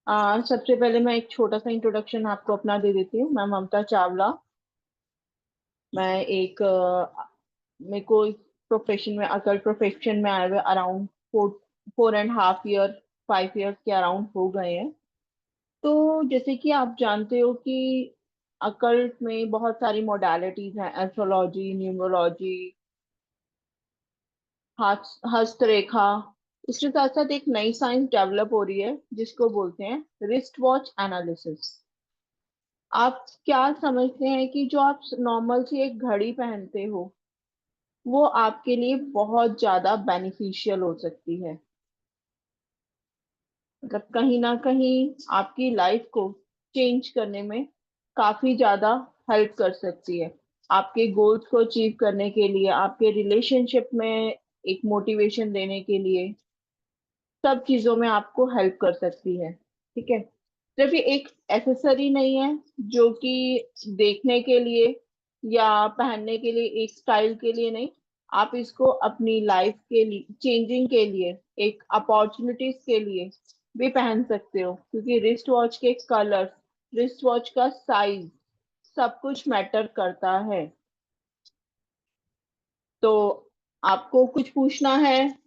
सबसे पहले मैं एक छोटा सा इंट्रोडक्शन आपको अपना दे देती हूँ। मैं ममता चावला। मैं एक मेरे को प्रोफेशन में अकल प्रोफेशन में आए हुए अराउंड 4.5 ईयर 5 ईयर्स के अराउंड हो गए हैं। तो जैसे कि आप जानते हो कि अकल्ट में बहुत सारी मोडालिटीज हैं, एस्ट्रोलॉजी, न्यूमरोलॉजी, हस्तरेखा। इसके साथ साथ एक नई साइंस डेवलप हो रही है जिसको बोलते हैं रिस्ट वॉच एनालिसिस। आप क्या समझते हैं कि जो आप नॉर्मल सी एक घड़ी पहनते हो वो आपके लिए बहुत ज्यादा बेनिफिशियल हो सकती है। मतलब कहीं ना कहीं आपकी लाइफ को चेंज करने में काफी ज्यादा हेल्प कर सकती है। आपके गोल्स को अचीव करने के लिए, आपके रिलेशनशिप में एक मोटिवेशन देने के लिए, सब चीजों में आपको हेल्प कर सकती है। ठीक है। सिर्फ ये एक एसेसरी नहीं है जो कि देखने के लिए या पहनने के लिए, एक स्टाइल के लिए नहीं। आप इसको अपनी लाइफ के लिए चेंजिंग के लिए, एक अपॉर्चुनिटीज के लिए भी पहन सकते हो, क्योंकि रिस्ट वॉच के कलर, रिस्ट वॉच का साइज, सब कुछ मैटर करता है। तो आपको कुछ पूछना है?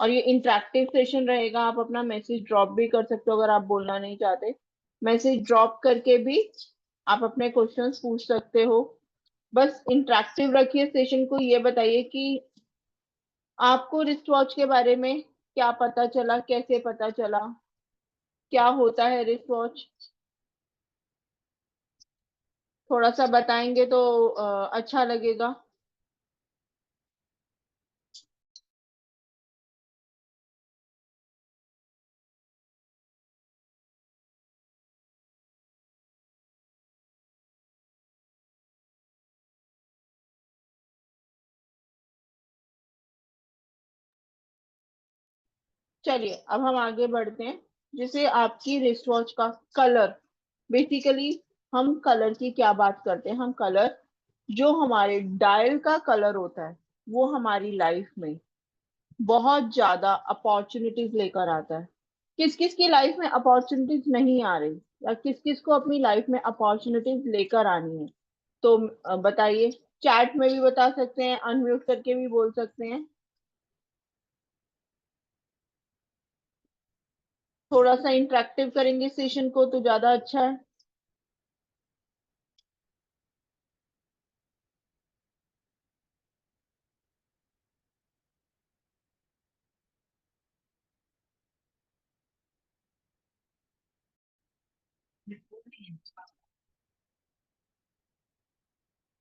और ये इंटरेक्टिव सेशन रहेगा, आप अपना मैसेज ड्रॉप भी कर सकते हो। अगर आप बोलना नहीं चाहते, मैसेज ड्रॉप करके भी आप अपने क्वेश्चंस पूछ सकते हो। बस इंटरेक्टिव रखिए सेशन को। ये बताइए कि आपको रिस्ट वॉच के बारे में क्या पता चला, कैसे पता चला, क्या होता है रिस्ट वॉच। थोड़ा सा बताएंगे तो अच्छा लगेगा। चलिए अब हम आगे बढ़ते हैं। जैसे आपकी रिस्ट वॉच का कलर, बेसिकली हम कलर की क्या बात करते हैं? हम कलर, जो हमारे डायल का कलर होता है वो हमारी लाइफ में बहुत ज्यादा अपॉर्चुनिटीज लेकर आता है। किस किस की लाइफ में अपॉर्चुनिटीज नहीं आ रही, या किस किस को अपनी लाइफ में अपॉर्चुनिटीज लेकर आनी है? तो बताइए। चैट में भी बता सकते हैं, अनम्यूट करके भी बोल सकते हैं। थोड़ा सा इंटरेक्टिव करेंगे सेशन को तो ज्यादा अच्छा है।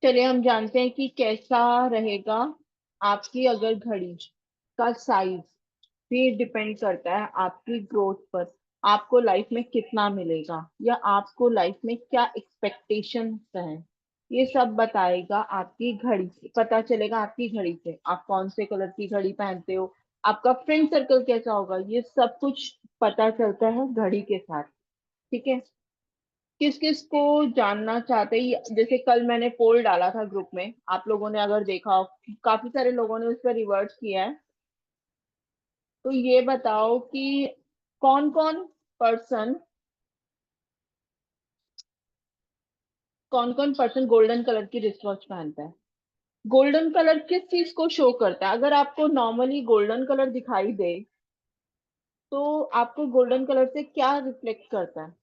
चलिए हम जानते हैं कि कैसा रहेगा। आपकी अगर घड़ी का साइज भी डिपेंड करता है आपकी ग्रोथ पर। आपको लाइफ में कितना मिलेगा या आपको लाइफ में क्या एक्सपेक्टेशंस हैं, ये सब बताएगा आपकी घड़ी से। पता चलेगा आपकी घड़ी से आप कौन से कलर की घड़ी पहनते हो, आपका फ्रेंड सर्कल कैसा होगा, ये सब कुछ पता चलता है घड़ी के साथ। ठीक है। किस किस को जानना चाहते हैं? जैसे कल मैंने पोल डाला था ग्रुप में, आप लोगों ने अगर देखा हो, काफी सारे लोगों ने उस पर रिवर्ट किया है। तो ये बताओ कि कौन कौन पर्सन गोल्डन कलर की रिस्ट वॉच पहनता है? गोल्डन कलर किस चीज को शो करता है? अगर आपको नॉर्मली गोल्डन कलर दिखाई दे तो आपको गोल्डन कलर से क्या रिफ्लेक्ट करता है?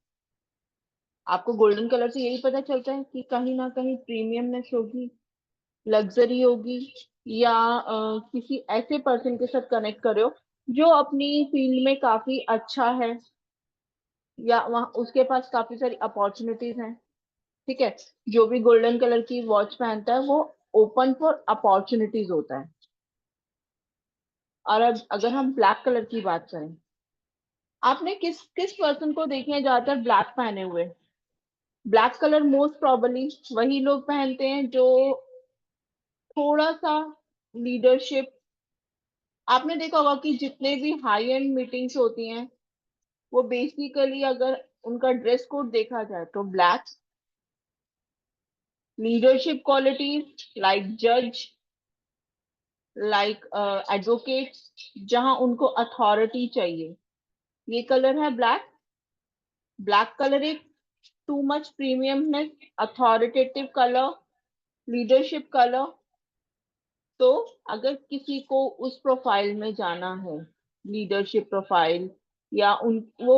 आपको गोल्डन कलर से यही पता चलता है कि कहीं ना कहीं प्रीमियमनेस होगी, लग्जरी होगी, या किसी ऐसे पर्सन के साथ कनेक्ट करे हो जो अपनी फील्ड में काफी अच्छा है, या वहाँ उसके पास काफी सारी अपॉर्चुनिटीज हैं। ठीक है। जो भी गोल्डन कलर की वॉच पहनता है वो ओपन फॉर अपॉर्चुनिटीज होता है। और अब अगर हम ब्लैक कलर की बात करें, आपने किस किस पर्सन को देखे हैं ज्यादातर ब्लैक पहने हुए? ब्लैक कलर मोस्ट प्रोबेबली वही लोग पहनते हैं जो थोड़ा सा लीडरशिप। आपने देखा होगा कि जितने भी हाई एंड मीटिंग्स होती हैं वो बेसिकली, अगर उनका ड्रेस कोड देखा जाए तो ब्लैक। लीडरशिप क्वालिटीज लाइक जज, लाइक एडवोकेट, जहां उनको अथॉरिटी चाहिए, ये कलर है ब्लैक। ब्लैक कलर एक too much premiumness, authoritative colour, leadership colour. तो अगर किसी को उस प्रोफाइल में जाना है, लीडरशिप प्रोफाइल, या उन वो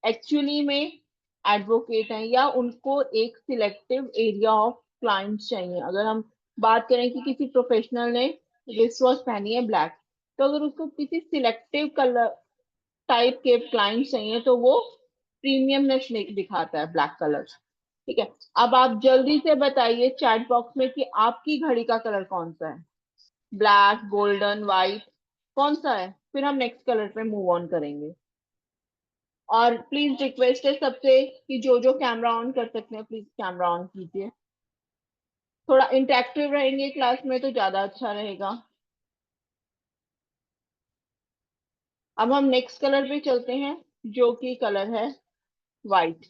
एक्चुअली में एडवोकेट हैं, या उनको एक सिलेक्टिव एरिया ऑफ क्लाइंट्स चाहिए, अगर हम बात करें कि किसी प्रोफेशनल ने रिस्ट वॉच पहनी है ब्लैक, तो अगर उसको किसी सिलेक्टिव कलर टाइप के क्लाइंट चाहिए तो वो प्रीमियमनेस दिखाता है ब्लैक कलर। ठीक है, अब आप जल्दी से बताइए चैट बॉक्स में कि आपकी घड़ी का कलर कौन सा है। ब्लैक, गोल्डन, व्हाइट, कौन सा है? फिर हम नेक्स्ट कलर पे मूव ऑन करेंगे। और प्लीज रिक्वेस्ट है सबसे कि जो जो कैमरा ऑन कर सकते हैं प्लीज कैमरा ऑन कीजिए। थोड़ा इंटरेक्टिव रहेंगे क्लास में तो ज्यादा अच्छा रहेगा। अब हम नेक्स्ट कलर पे चलते हैं, जो कि कलर है व्हाइट।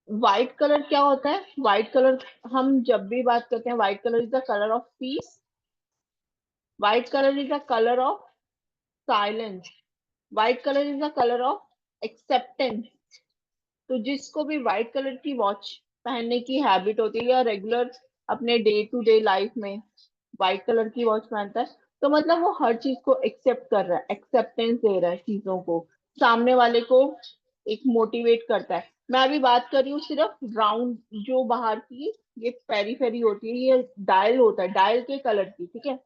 व्हाइट कलर क्या होता है? व्हाइट कलर, हम जब भी बात करते हैं, white colour is the colour of peace, white colour is the colour of silence, white colour is the colour of acceptance. तो जिसको भी व्हाइट कलर की वॉच पहनने की हैबिट होती है, या रेगुलर अपने डे टू डे लाइफ में व्हाइट कलर की वॉच पहनता है, तो मतलब वो हर चीज को एक्सेप्ट कर रहा है, एक्सेप्टेंस दे रहा है चीजों को, सामने वाले को एक मोटिवेट करता है। मैं अभी बात कर रही हूँ सिर्फ राउंड, जो बाहर की ये पेरीफेरी होती है, ये डायल होता है, डायल के कलर की। ठीक है,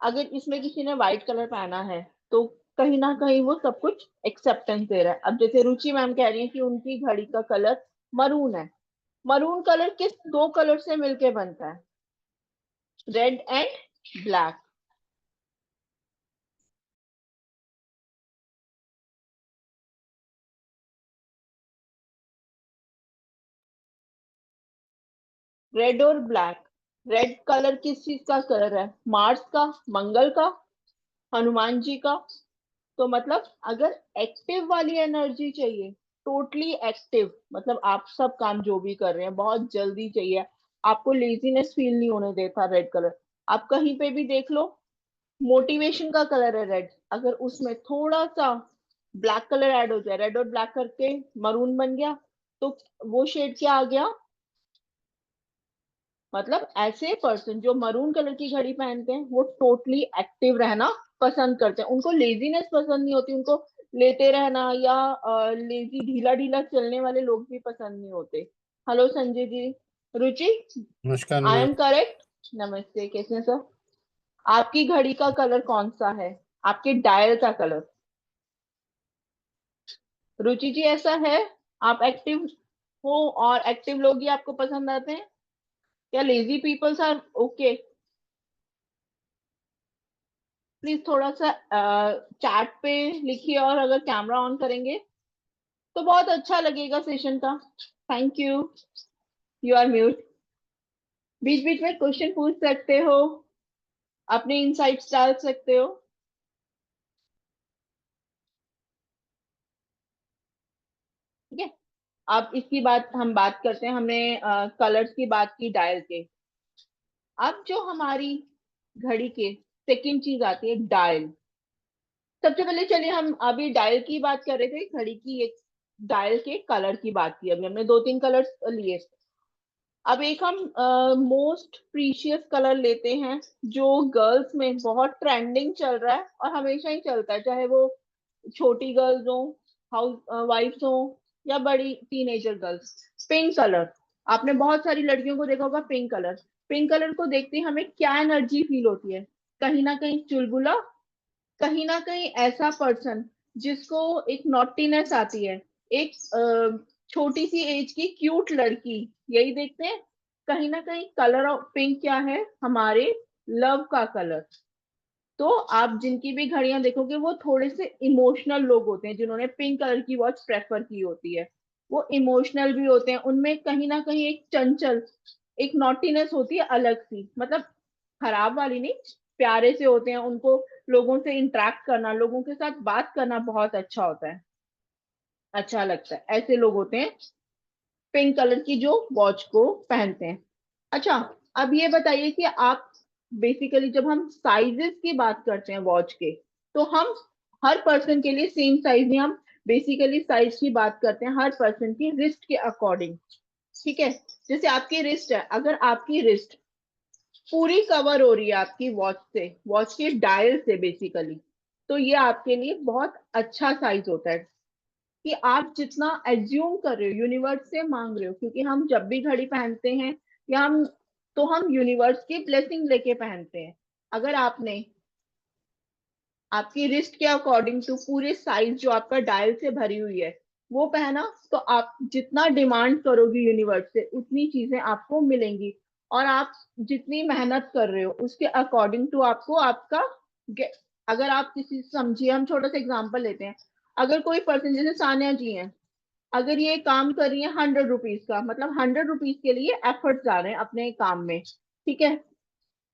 अगर इसमें किसी ने व्हाइट कलर पहना है तो कहीं ना कहीं वो सब कुछ एक्सेप्टेंस दे रहा है। अब जैसे रुचि मैम कह रही है कि उनकी घड़ी का कलर मरून है। मरून कलर किस दो कलर से मिलके बनता है? Red and black. रेड और ब्लैक। रेड कलर किस चीज का कलर है? मार्स का, मंगल का, हनुमान जी का। तो मतलब अगर एक्टिव वाली एनर्जी चाहिए, टोटली एक्टिव, मतलब आप सब काम जो भी कर रहे हैं बहुत जल्दी चाहिए, आपको लेजीनेस फील नहीं होने देता रेड कलर। आप कहीं पे भी देख लो, मोटिवेशन का कलर है रेड। अगर उसमें थोड़ा सा ब्लैक कलर ऐड हो जाए, रेड और ब्लैक करके मरून बन गया, तो वो शेड क्या आ गया? मतलब ऐसे पर्सन जो मरून कलर की घड़ी पहनते हैं वो टोटली एक्टिव रहना पसंद करते हैं, उनको लेजीनेस पसंद नहीं होती, उनको लेटे रहना या लेजी ढीला ढीला चलने वाले लोग भी पसंद नहीं होते। हेलो संजय जी। रुचि, नमस्कार आई मैम। M correct? नमस्ते, कैसे हैं सर? आपकी घड़ी का कलर कौन सा है? आपके डायल का कलर? रुचि जी ऐसा है, आप एक्टिव हो और एक्टिव लोग ही आपको पसंद आते हैं, या lazy peoples are okay? Please थोड़ा सा चैट पे लिखिए, और अगर कैमरा ऑन करेंगे तो बहुत अच्छा लगेगा सेशन का। Thank you. You are mute. बीच बीच में क्वेश्चन पूछ सकते हो, अपने इंसाइट्स डाल सकते हो। ठीक है, अब इसकी बात हम बात करते हैं, हमने कलर्स की बात की डायल के। अब जो हमारी घड़ी के सेकंड चीज आती है डायल। सबसे पहले चलिए, हम अभी डायल की बात कर रहे थे, घड़ी की एक डायल के कलर की बात की, अभी हमने दो तीन कलर्स लिए। अब एक हम मोस्ट प्रीशियस कलर लेते हैं, जो गर्ल्स में बहुत ट्रेंडिंग चल रहा है और हमेशा ही चलता है, चाहे वो छोटी गर्ल्स हो, हाउस वाइफ्स हो, या बड़ी टीनेजर गर्ल्स। Pink colour. आपने बहुत सारी लड़कियों को देखा होगा पिंक कलर। पिंक कलर को देखते ही हमें क्या एनर्जी फील होती है? कहीं ना कहीं चुलबुला, कहीं ना कहीं ऐसा पर्सन जिसको एक नॉटीनेस आती है, एक छोटी सी एज की क्यूट लड़की, यही देखते हैं। कहीं ना कहीं कलर ऑफ पिंक क्या है? हमारे लव का कलर। तो आप जिनकी भी घड़ियां देखोगे वो थोड़े से इमोशनल लोग होते हैं, जिन्होंने पिंक कलर की वॉच प्रेफर की होती है। वो इमोशनल भी होते हैं, उनमें कहीं ना कहीं एक चंचल, एक नॉटीनेस होती है अलग सी, मतलब खराब वाली नहीं, प्यारे से होते हैं। उनको लोगों से इंटरेक्ट करना, लोगों के साथ बात करना बहुत अच्छा होता है, अच्छा लगता है। ऐसे लोग होते हैं पिंक कलर की जो वॉच को पहनते हैं। अच्छा, अब ये बताइए कि आप बेसिकली जब हम साइजेस की बात करते हैं वॉच के, तो हम हर पर्सन के लिए सेम साइज नहीं, हम बेसिकली साइज की बात करते हैं हर पर्सन की रिस्ट के अकॉर्डिंग। ठीक है, जैसे आपकी रिस्ट है, अगर आपकी रिस्ट पूरी कवर हो रही है आपकी वॉच से, वॉच के डायल से बेसिकली, तो ये आपके लिए बहुत अच्छा साइज होता है कि आप जितना एज्यूम कर रहे हो यूनिवर्स से मांग रहे हो, क्योंकि हम जब भी घड़ी पहनते हैं या हम यूनिवर्स की ब्लेसिंग लेके पहनते हैं। अगर आपने आपकी रिस्ट के अकॉर्डिंग टू पूरे साइज जो आपका डायल से भरी हुई है वो पहना, तो आप जितना डिमांड करोगे यूनिवर्स से उतनी चीजें आपको मिलेंगी। और आप जितनी मेहनत कर रहे हो उसके अकॉर्डिंग टू आपको आपका अगर आप किसी समझिए, हम छोटा सा एग्जांपल लेते हैं। अगर कोई पर्सन जैसे सानिया जी हैं, अगर ये काम कर रही है 100 रुपीज का, मतलब 100 रुपीज के लिए एफर्ट जा रहे हैं अपने काम में, ठीक है,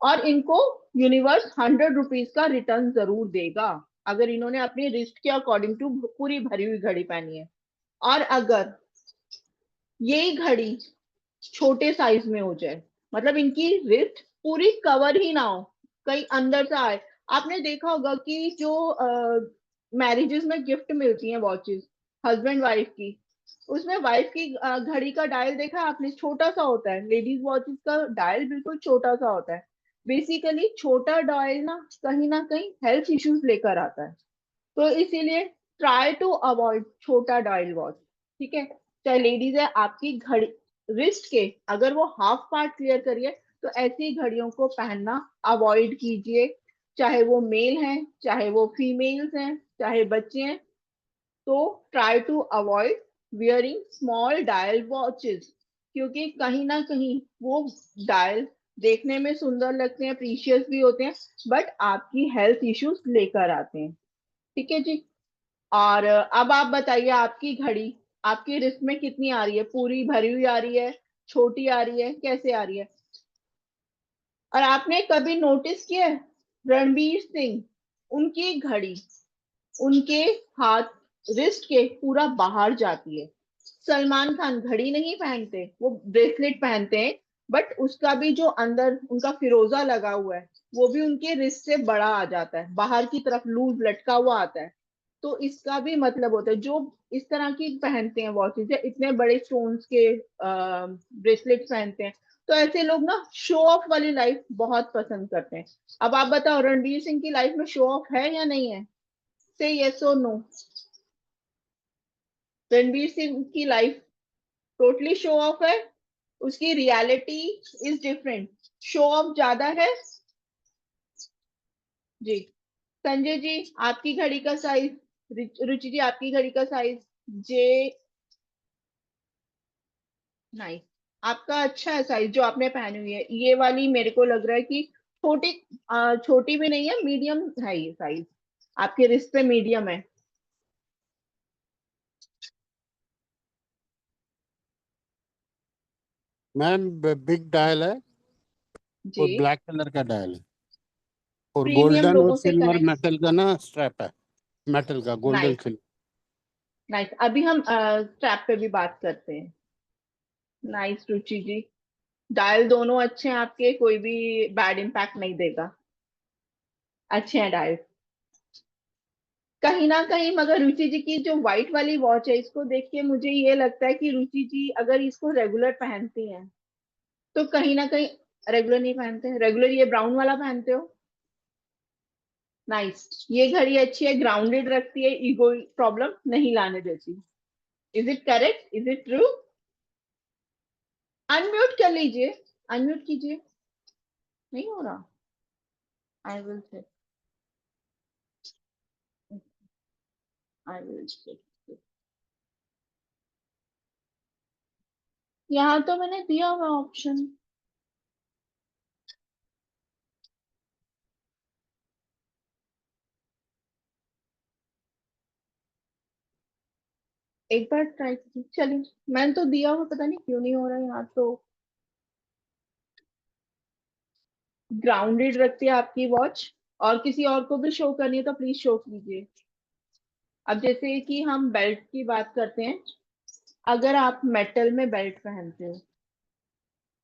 और इनको यूनिवर्स 100 रुपीज का रिटर्न जरूर देगा अगर इन्होंने अपनी रिस्ट के अकॉर्डिंग टू पूरी भरी हुई घड़ी पहनी है। और अगर यही घड़ी छोटे साइज में हो जाए, मतलब इनकी रिस्ट पूरी कवर ही ना हो, कहीं अंदर से आए। आपने देखा होगा कि जो मैरिजेस में गिफ्ट मिलती हैं वॉचेस हस्बैंड वाइफ की, उसमें वाइफ की घड़ी का डायल देखा आपने, छोटा सा होता है। लेडीज वॉचेस का डायल बिल्कुल छोटा सा होता है। बेसिकली छोटा डायल ना कहीं हेल्थ इश्यूज लेकर आता है। तो इसीलिए ट्राई टू अवॉइड छोटा डायल वॉच। ठीक है, चाहे लेडीज है, आपकी घड़ी रिस्ट के अगर वो हाफ पार्ट क्लियर करिए तो ऐसी घड़ियों को पहनना अवॉइड कीजिए। चाहे वो मेल हैं, चाहे वो फीमेल्स हैं, चाहे बच्चे हैं, तो try to avoid wearing small dial watches, क्योंकि कहीं ना कहीं वो डायल देखने में सुंदर लगते हैं, प्रीशियस भी होते हैं, बट आपकी हेल्थ इश्यूज लेकर आते हैं। ठीक है जी। और अब आप बताइए, आपकी घड़ी आपकी रिस्ट में कितनी आ रही है? पूरी भरी हुई आ रही है, छोटी आ रही है, कैसे आ रही है? और आपने कभी नोटिस किया है, रणबीर सिंह, उनकी घड़ी उनके हाथ रिस्ट के पूरा बाहर जाती है। सलमान खान घड़ी नहीं पहनते, वो ब्रेसलेट पहनते हैं, बट उसका भी जो अंदर उनका फिरोजा लगा हुआ है वो भी उनके रिस्ट से बड़ा आ जाता है, बाहर की तरफ लूज लटका हुआ आता है। तो इसका भी मतलब होता है, जो इस तरह की पहनते हैं वॉचेस या इतने बड़े स्टोन्स के ब्रेसलेट पहनते हैं, तो ऐसे लोग ना शो ऑफ वाली लाइफ बहुत पसंद करते हैं। अब आप बताओ, रणवीर सिंह की लाइफ में शो ऑफ है या नहीं है? से यस और नो। रणवीर सिंह की लाइफ टोटली शो ऑफ है, उसकी reality is different. Show off ज्यादा है जी। संजय जी, आपकी घड़ी का साइज, रुचि जी आपकी घड़ी का साइज जे नाइस। आपका अच्छा है साइज जो आपने पहनी हुई है, ये वाली मेरे को लग रहा है कि छोटी, छोटी भी नहीं है, मीडियम है ये साइज, आपके रिस्ट पे मीडियम है। मैम बिग डायल है जी। और ब्लैक कलर का डायल है और प्रीमियम गोल्डन और लोगों से सिल्वर कनेक्ट। मेटल का ना स्ट्रैप है, मेटल का गोल्डन नाइस। सिल्वर। नाइस, अभी हम स्ट्रैप पे भी बात करते हैं। नाइस रुचि जी, डायल दोनों अच्छे हैं आपके, कोई भी बैड इम्पैक्ट नहीं देगा, अच्छे हैं डायल। कहीं ना कहीं मगर रुचि जी की जो व्हाइट वाली वॉच है, इसको देख के मुझे ये लगता है कि रुचि जी अगर इसको रेगुलर पहनती हैं तो कहीं ना कहीं, रेगुलर नहीं पहनते, रेगुलर ये ब्राउन वाला पहनते हो। नाइस, ये घड़ी अच्छी है, ग्राउंडेड रखती है, ईगो प्रॉब्लम नहीं लाने देती। Is it correct, is it true? Unmute कर लीजिए, अनम्यूट कीजिए, नहीं हो रहा। I will check, I will check. यहाँ तो मैंने दिया हुआ ऑप्शन। एक बार ट्राई कीजिए, चलिए मैंने तो दिया हुआ, पता नहीं क्यों नहीं हो रहा यहाँ तो। ग्राउंडेड रखती है आपकी वॉच, और किसी और को भी शो करनी है तो प्लीज शो कीजिए। अब जैसे कि हम बेल्ट की बात करते हैं, अगर आप मेटल में बेल्ट पहनते हो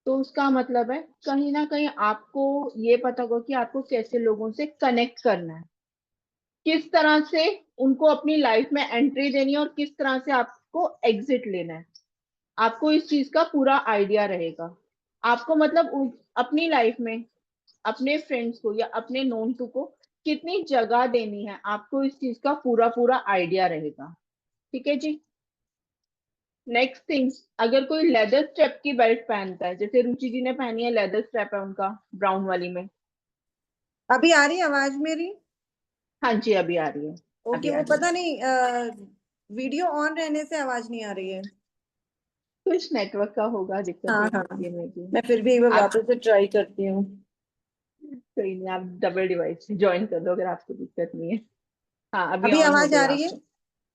तो उसका मतलब है कहीं ना कहीं आपको ये पता होगा कि आपको कैसे लोगों से कनेक्ट करना है। किस तरह से उनको अपनी लाइफ में एंट्री देनी है और किस तरह से आपको एग्जिट लेना है, आपको इस चीज का पूरा आइडिया रहेगा। आपको मतलब अपनी लाइफ में अपने फ्रेंड्स को या अपने नोन टू को कितनी जगह देनी है, आपको इस चीज का पूरा पूरा आइडिया रहेगा। ठीक है जी। नेक्स्ट थिंग, अगर कोई लेदर स्ट्रेप की बेल्ट पहनता है, जैसे रुचि जी ने पहनी है, लेदर स्ट्रेप है उनका ब्राउन वाली में। अभी आ रही है आवाज मेरी? हाँ जी, अभी आ रही है। ओके, अभी आ वो रही है। पता नहीं वीडियो ऑन रहने से आवाज नहीं आ रही है। कुछ नेटवर्क का होगा, दिक्कत हाँ हो हाँ, सकती है मे बी। मैं फिर भी एक बार आप वापस से ट्राई करती हूँ। कोई नहीं, आप डबल डिवाइस से ज्वाइन कर लो अगर आपको दिक्कत नहीं है। हाँ, अभी अभी ऑन हो आवाज गई आ रही है? आप।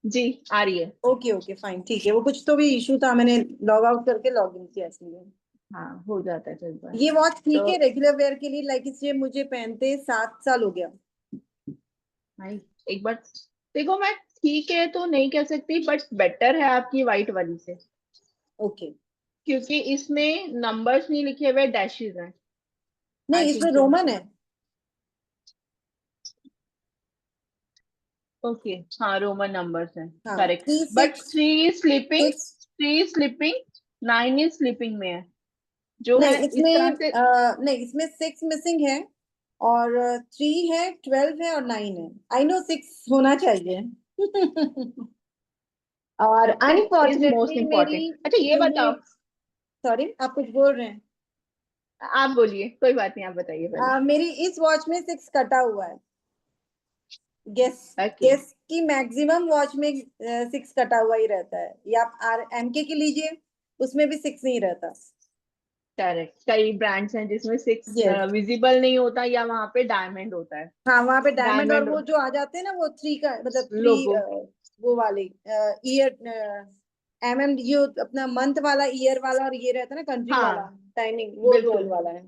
जी, आ रही है। ओके ओके फाइन, ठीक है। वो कुछ तो भी इशू था, मैंने लॉग आउट करके लॉग इन किया इसलिए। हाँ, हो जाता है कई बार। ये वॉच ठीक तो है रेगुलर वेयर के लिए, लाइक इसे मुझे पहनते 7 साल हो गया। भाई, एक बार देखो, मैं ठीक है तो नहीं कह सकती, बट बेटर है आपकी वाइट वाली से, ओके। क्योंकि इसमें नंबर्स नहीं लिखे हुए, डैशेस हैं। आई नहीं, इसमें थिंक सो। रोमन है। ओके, हाँ, रोमन नंबर्स हैं। हाँ, correct. 3 but 6 three is sleeping, 6। 9 is sleeping में है, जो है नहीं इस तरह इसमें से। नहीं, इसमें 6 मिसिंग है, और 3 है, 12 है और 9 है। आई नो 6 होना चाहिए। और 6 इज मोस्ट अनफॉर्चुनेटली मेरी इम्पोर्टेंट। अच्छा, ये जो ये, बताओ। सॉरी आप कुछ बोल रहे हैं? आप बोलिए, कोई बात नहीं, आप बताइए पहले। मेरी इस वॉच में 6 कटा हुआ है। Guess, okay. गेस की मैक्सिमम वॉच में 6 कटा हुआ ही रहता है। या आप RMK की लीजिए, उसमें भी 6 नहीं रहता। करेक्ट, कई ब्रांड्स हैं जिसमें 6 यस। विजिबल नहीं होता, या वहां पे डायमंड होता है। हाँ, वहां पे डायमंड, और डायमंड वो जो आ जाते हैं ना, वो 3 का मतलब 3, लोगो। वो वाले ईयर, जो अपना मंथ वाला, ईयर वाला, और ये रहता है ना कंट्री वाला हाँ, टाइमिंग, वो जोन बिल्कुल। वाला है।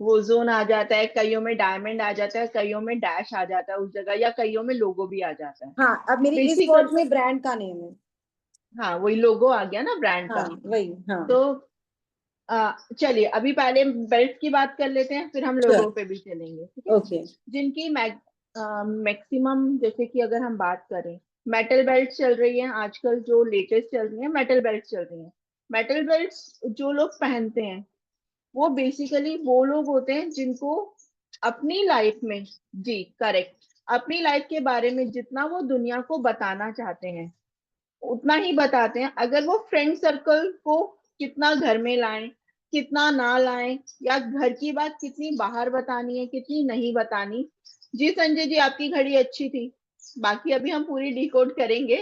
वो जोन आ जाता है, कईयों में डायमंड आ जाता है, कईयों में डैश आ जाता है उस जगह, या कईयों में लोगो भी आ जाता है। हाँ, अब मेरी इस वॉच बेसिकल, में ब्रांड का नेम है। हाँ, वही लोगो आ गया ना ब्रांड हाँ का। वही, हाँ। तो चलिए, अभी पहले बेल्ट की बात कर लेते हैं, फिर हम श्योर। लोगों पे भी चलेंगे, ठीक है। ओके। जिनकी मैक्सिमम, जैसे कि अगर हम बात करें, मेटल बेल्ट चल रही है आजकल, जो लेटेस्ट चल रही है मेटल बेल्ट चल रही है। मेटल बेल्ट जो लोग पहनते हैं, वो बेसिकली वो लोग होते हैं जिनको अपनी लाइफ में, जी करेक्ट, अपनी लाइफ के बारे में जितना वो दुनिया को बताना चाहते हैं उतना ही बताते हैं। अगर वो फ्रेंड सर्कल को कितना घर में लाएं, कितना ना लाएं, या घर की बात कितनी बाहर बतानी है, कितनी नहीं बतानी। जी संजय जी, आपकी घड़ी अच्छी थी। बाकी अभी हम पूरी डिकोड करेंगे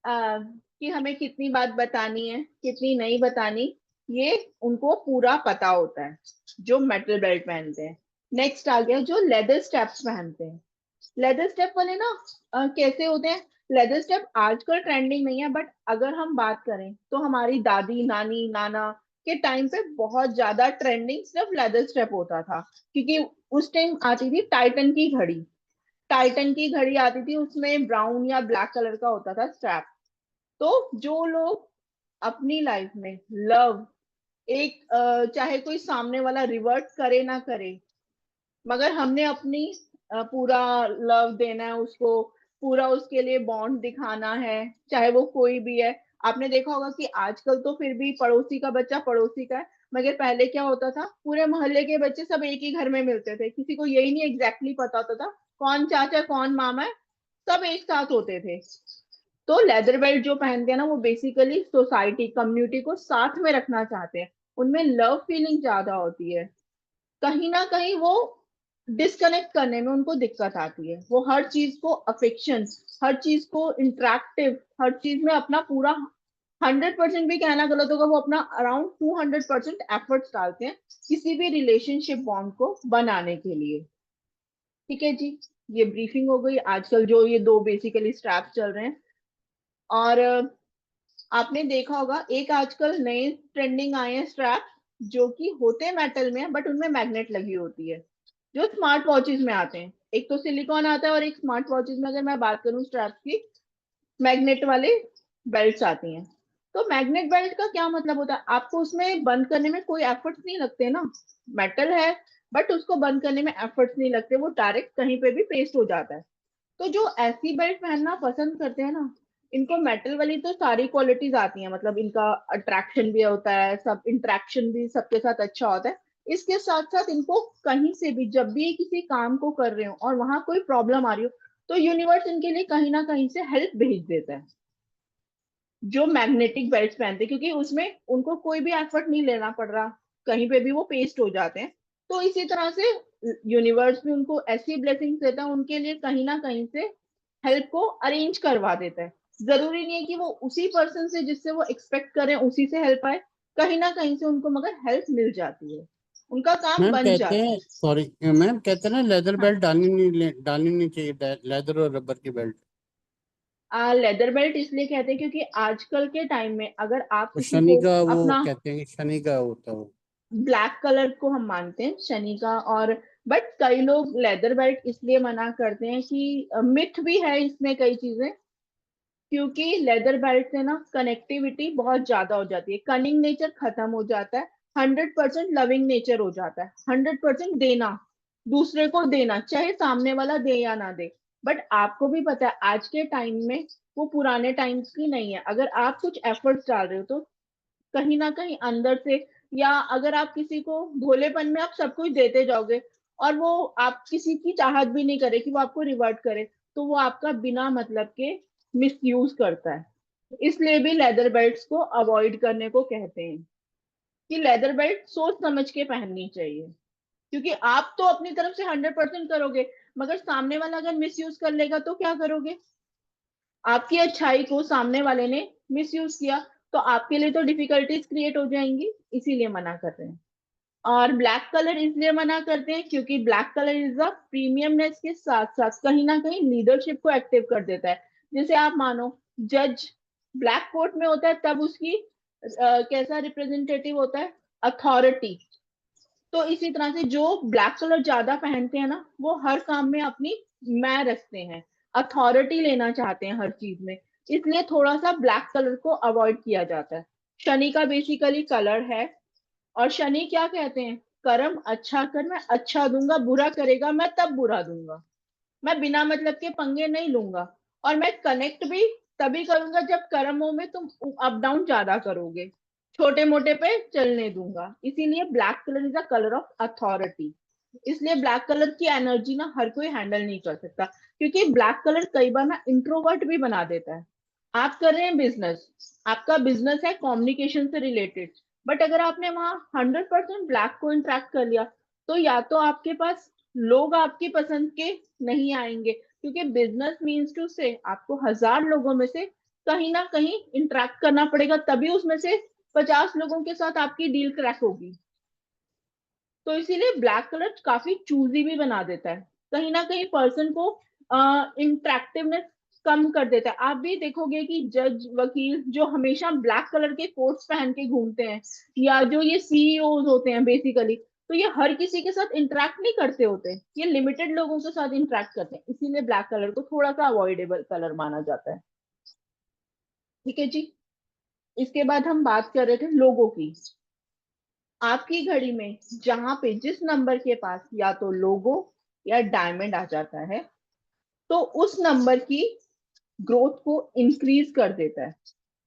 कि हमें कितनी बात बतानी है, कितनी नहीं बतानी। ये उनको पूरा पता होता है जो मेटल बेल्ट पहनते हैं। नेक्स्ट आ गया जो लेदर स्टेप्स पहनते हैं। लेदर स्टेप वाले ना कैसे होते हैं? लेदर स्टेप आजकल ट्रेंडिंग नहीं है, बट अगर हम बात करें तो हमारी दादी नानी नाना के टाइम पे बहुत ज्यादा ट्रेंडिंग सिर्फ लेदर स्टेप होता था, क्योंकि उस टाइम आती थी टाइटन की घड़ी। टाइटन की घड़ी आती थी, उसमें ब्राउन या ब्लैक कलर का होता था स्ट्रैप। तो जो लोग अपनी लाइफ में लव, एक चाहे कोई सामने वाला रिवर्ट करे ना करे, मगर हमने अपनी पूरा लव देना है उसको, पूरा उसके लिए बॉन्ड दिखाना है, चाहे वो कोई भी है। आपने देखा होगा कि आजकल तो फिर भी पड़ोसी का बच्चा पड़ोसी का है, मगर पहले क्या होता था, पूरे मोहल्ले के बच्चे सब एक ही घर में मिलते थे, किसी को यही नहीं एग्जैक्टली पता होता था कौन चाचा कौन मामा है, सब एक साथ होते थे। तो लेदर बेल्ट जो पहनते हैं ना, वो बेसिकली सोसाइटी कम्युनिटी को साथ में रखना चाहते हैं। उनमें लव फीलिंग ज्यादा होती है। कहीं ना कहीं वो डिस्कनेक्ट करने में उनको दिक्कत आती है। वो हर चीज को अफेक्शन, हर चीज को इंटरेक्टिव, हर चीज में अपना पूरा 100% भी कहना गलत होगा, वो अपना अराउंड 200% एफर्ट्स डालते हैं किसी भी रिलेशनशिप बॉन्ड को बनाने के लिए। ठीक है जी। ये ब्रीफिंग हो गई आजकल जो ये दो बेसिकली स्ट्रैप चल रहे हैं। और आपने देखा होगा एक आजकल नए ट्रेंडिंग आए हैं स्ट्रैप, जो कि होते मेटल में है बट उनमें मैग्नेट लगी होती है, जो स्मार्ट वॉचेस में आते हैं। एक तो सिलिकॉन आता है, और एक स्मार्ट वॉचेस में अगर मैं बात करूं स्ट्रैप की, मैग्नेट वाले बेल्ट्स आती हैं। तो मैग्नेट बेल्ट का क्या मतलब होता है? आपको उसमें बंद करने में कोई एफर्ट्स नहीं लगते ना, मेटल है, बट उसको बंद करने में एफर्ट्स नहीं लगते, वो डायरेक्ट कहीं पे भी पेस्ट हो जाता है। तो जो ऐसी बेल्ट पहनना पसंद करते हैं ना, इनको मेटल वाली तो सारी क्वालिटीज आती हैं, मतलब इनका अट्रैक्शन भी होता है, सब इंटरेक्शन भी सबके साथ अच्छा होता है। इसके साथ साथ इनको कहीं से भी जब भी ये किसी काम को कर रहे हो और वहां कोई प्रॉब्लम आ रही हो, तो यूनिवर्स इनके लिए कहीं ना कहीं से हेल्प भेज देता है। जो मैग्नेटिक बेल्ट पहनते हैं, क्योंकि उसमें उनको कोई भी एफर्ट नहीं लेना पड़ रहा, कहीं पे भी वो पेस्ट हो जाते हैं। तो इसी तरह से यूनिवर्स भी उनको ऐसी ब्लेसिंग्स देता है, उनके लिए कहीं ना कहीं से हेल्प को अरेंज करवा देता है। जरूरी नहीं है कि वो उसी पर्सन से जिससे वो एक्सपेक्ट करें उसी से हेल्प आए, कहीं ना कहीं से उनको मगर हेल्प मिल जाती है, उनका काम मैम बन कहते जाता हैं, है। सॉरी मैम, कहते हैं ना लेदर हाँ, बेल्ट डालनी नहीं चाहिए, लेदर और रबर की बेल्ट। लेदर बेल्ट इसलिए कहते हैं क्योंकि आजकल के टाइम में अगर आप तो किसी शनि को का वो अपना, कहते हैं कि शनि का होता है वो। ब्लैक कलर को हम मानते हैं शनि का, और बट कई लोग लेदर बेल्ट इसलिए मना करते हैं कि मिथ भी है इसमें कई चीजें, क्योंकि लेदर बेल्ट से ना कनेक्टिविटी बहुत ज्यादा हो जाती है, कनिंग नेचर खत्म हो जाता है, 100% लविंग नेचर हो जाता है, 100% देना, दूसरे को देना, चाहे सामने वाला दे या ना दे। बट आपको भी पता है आज के टाइम में वो पुराने टाइम्स की नहीं है। अगर आप कुछ एफर्ट्स डाल रहे हो तो कहीं ना कहीं अंदर से, या अगर आप किसी को भोलेपन में आप सब कुछ देते जाओगे और वो आप किसी की चाहत भी नहीं करे कि वो आपको रिवर्ट करे, तो वो आपका बिना मतलब के मिसयूज करता है। इसलिए भी लेदर बेल्ट्स को अवॉइड करने को कहते हैं कि लेदर बेल्ट सोच समझ के पहननी चाहिए, क्योंकि आप तो अपनी तरफ से 100% करोगे, मगर सामने वाला अगर मिसयूज कर लेगा तो क्या करोगे? आपकी अच्छाई को सामने वाले ने मिसयूज किया, तो आपके लिए तो डिफिकल्टीज क्रिएट हो जाएंगी, इसीलिए मना कर रहे हैं। और ब्लैक कलर इसलिए मना करते हैं क्योंकि black colour is a premiumness के साथ साथ कहीं ना कहीं लीडरशिप को एक्टिव कर देता है। जैसे आप मानो, जज ब्लैक कोट में होता है तब उसकी कैसा रिप्रेजेंटेटिव होता है? अथॉरिटी। तो इसी तरह से जो ब्लैक कलर ज्यादा पहनते हैं ना, वो हर काम में अपनी मैं रखते हैं, अथॉरिटी लेना चाहते हैं हर चीज में, इसलिए थोड़ा सा ब्लैक कलर को अवॉइड किया जाता है। शनि का बेसिकली कलर है, और शनि क्या कहते हैं? कर्म अच्छा कर, मैं अच्छा दूंगा, बुरा करेगा मैं तब बुरा दूंगा, मैं बिना मतलब के पंगे नहीं लूंगा, और मैं कनेक्ट भी तभी करूंगा जब कर्मों में तुम अप डाउन ज्यादा करोगे, छोटे मोटे पे चलने दूंगा। इसीलिए black colour is a colour of authority. इसलिए ब्लैक कलर की एनर्जी ना हर कोई हैंडल नहीं कर सकता, क्योंकि ब्लैक कलर कई बार ना इंट्रोवर्ट भी बना देता है। आप कर रहे हैं बिजनेस, आपका बिजनेस है कम्युनिकेशन से रिलेटेड, बट अगर आपने वहां 100% ब्लैक को इंट्रैक्ट कर लिया, तो या तो आपके पास लोग आपकी पसंद के नहीं आएंगे, क्योंकि बिजनेस मीन्स टू से आपको 1000 लोगों में से कहीं ना कहीं इंटरेक्ट करना पड़ेगा, तभी उसमें से 50 लोगों के साथ आपकी डील क्रैक होगी। तो इसीलिए ब्लैक कलर काफी चूजी भी बना देता है, कहीं ना कहीं पर्सन को इंटरेक्टिवनेस कम कर देता है। आप भी देखोगे कि जज वकील जो हमेशा ब्लैक कलर के कोट्स पहन के घूमते हैं, या जो ये सीईओज होते हैं बेसिकली, तो ये हर किसी के साथ इंटरेक्ट नहीं करते होते, ये लिमिटेड लोगों के साथ इंटरेक्ट करते हैं, इसीलिए ब्लैक कलर को थोड़ा सा अवॉइडेबल कलर माना जाता है। ठीक है जी। इसके बाद हम बात कर रहे थे लोगों की। आपकी घड़ी में जहां पे जिस नंबर के पास या तो लोगो या डायमंड आ जाता है, तो उस नंबर की ग्रोथ को इंक्रीज कर देता है।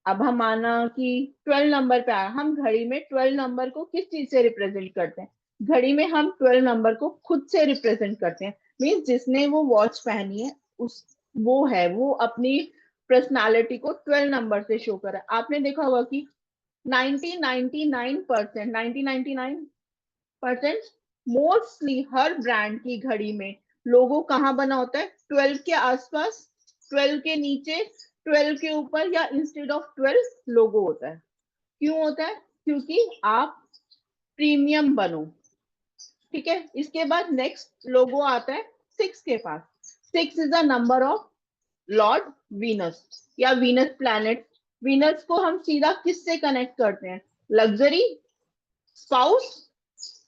अब हम माना कि 12 नंबर पे आया, हम घड़ी में 12 नंबर को किस चीज से रिप्रेजेंट करते हैं? घड़ी में हम 12 नंबर को खुद से रिप्रेजेंट करते हैं। मीन्स जिसने वो वॉच पहनी है, उस वो है, वो अपनी पर्सनालिटी को 12 नंबर से शो कर रहा है। आपने देखा होगा कि 1999% मोस्टली हर ब्रांड की घड़ी में लोगो कहाँ बना होता है? 12 के आसपास, 12 के नीचे, 12 के ऊपर, या इंस्टेड ऑफ 12 लोगो होता है। क्यों होता है? क्योंकि आप प्रीमियम बनो। ठीक है। इसके बाद नेक्स्ट लोगो आता है 6 के पास। 6 is the number of Lord Venus या वीनस प्लैनेट। वीनस को हम सीधा किससे कनेक्ट करते हैं? लग्जरी, स्पाउस,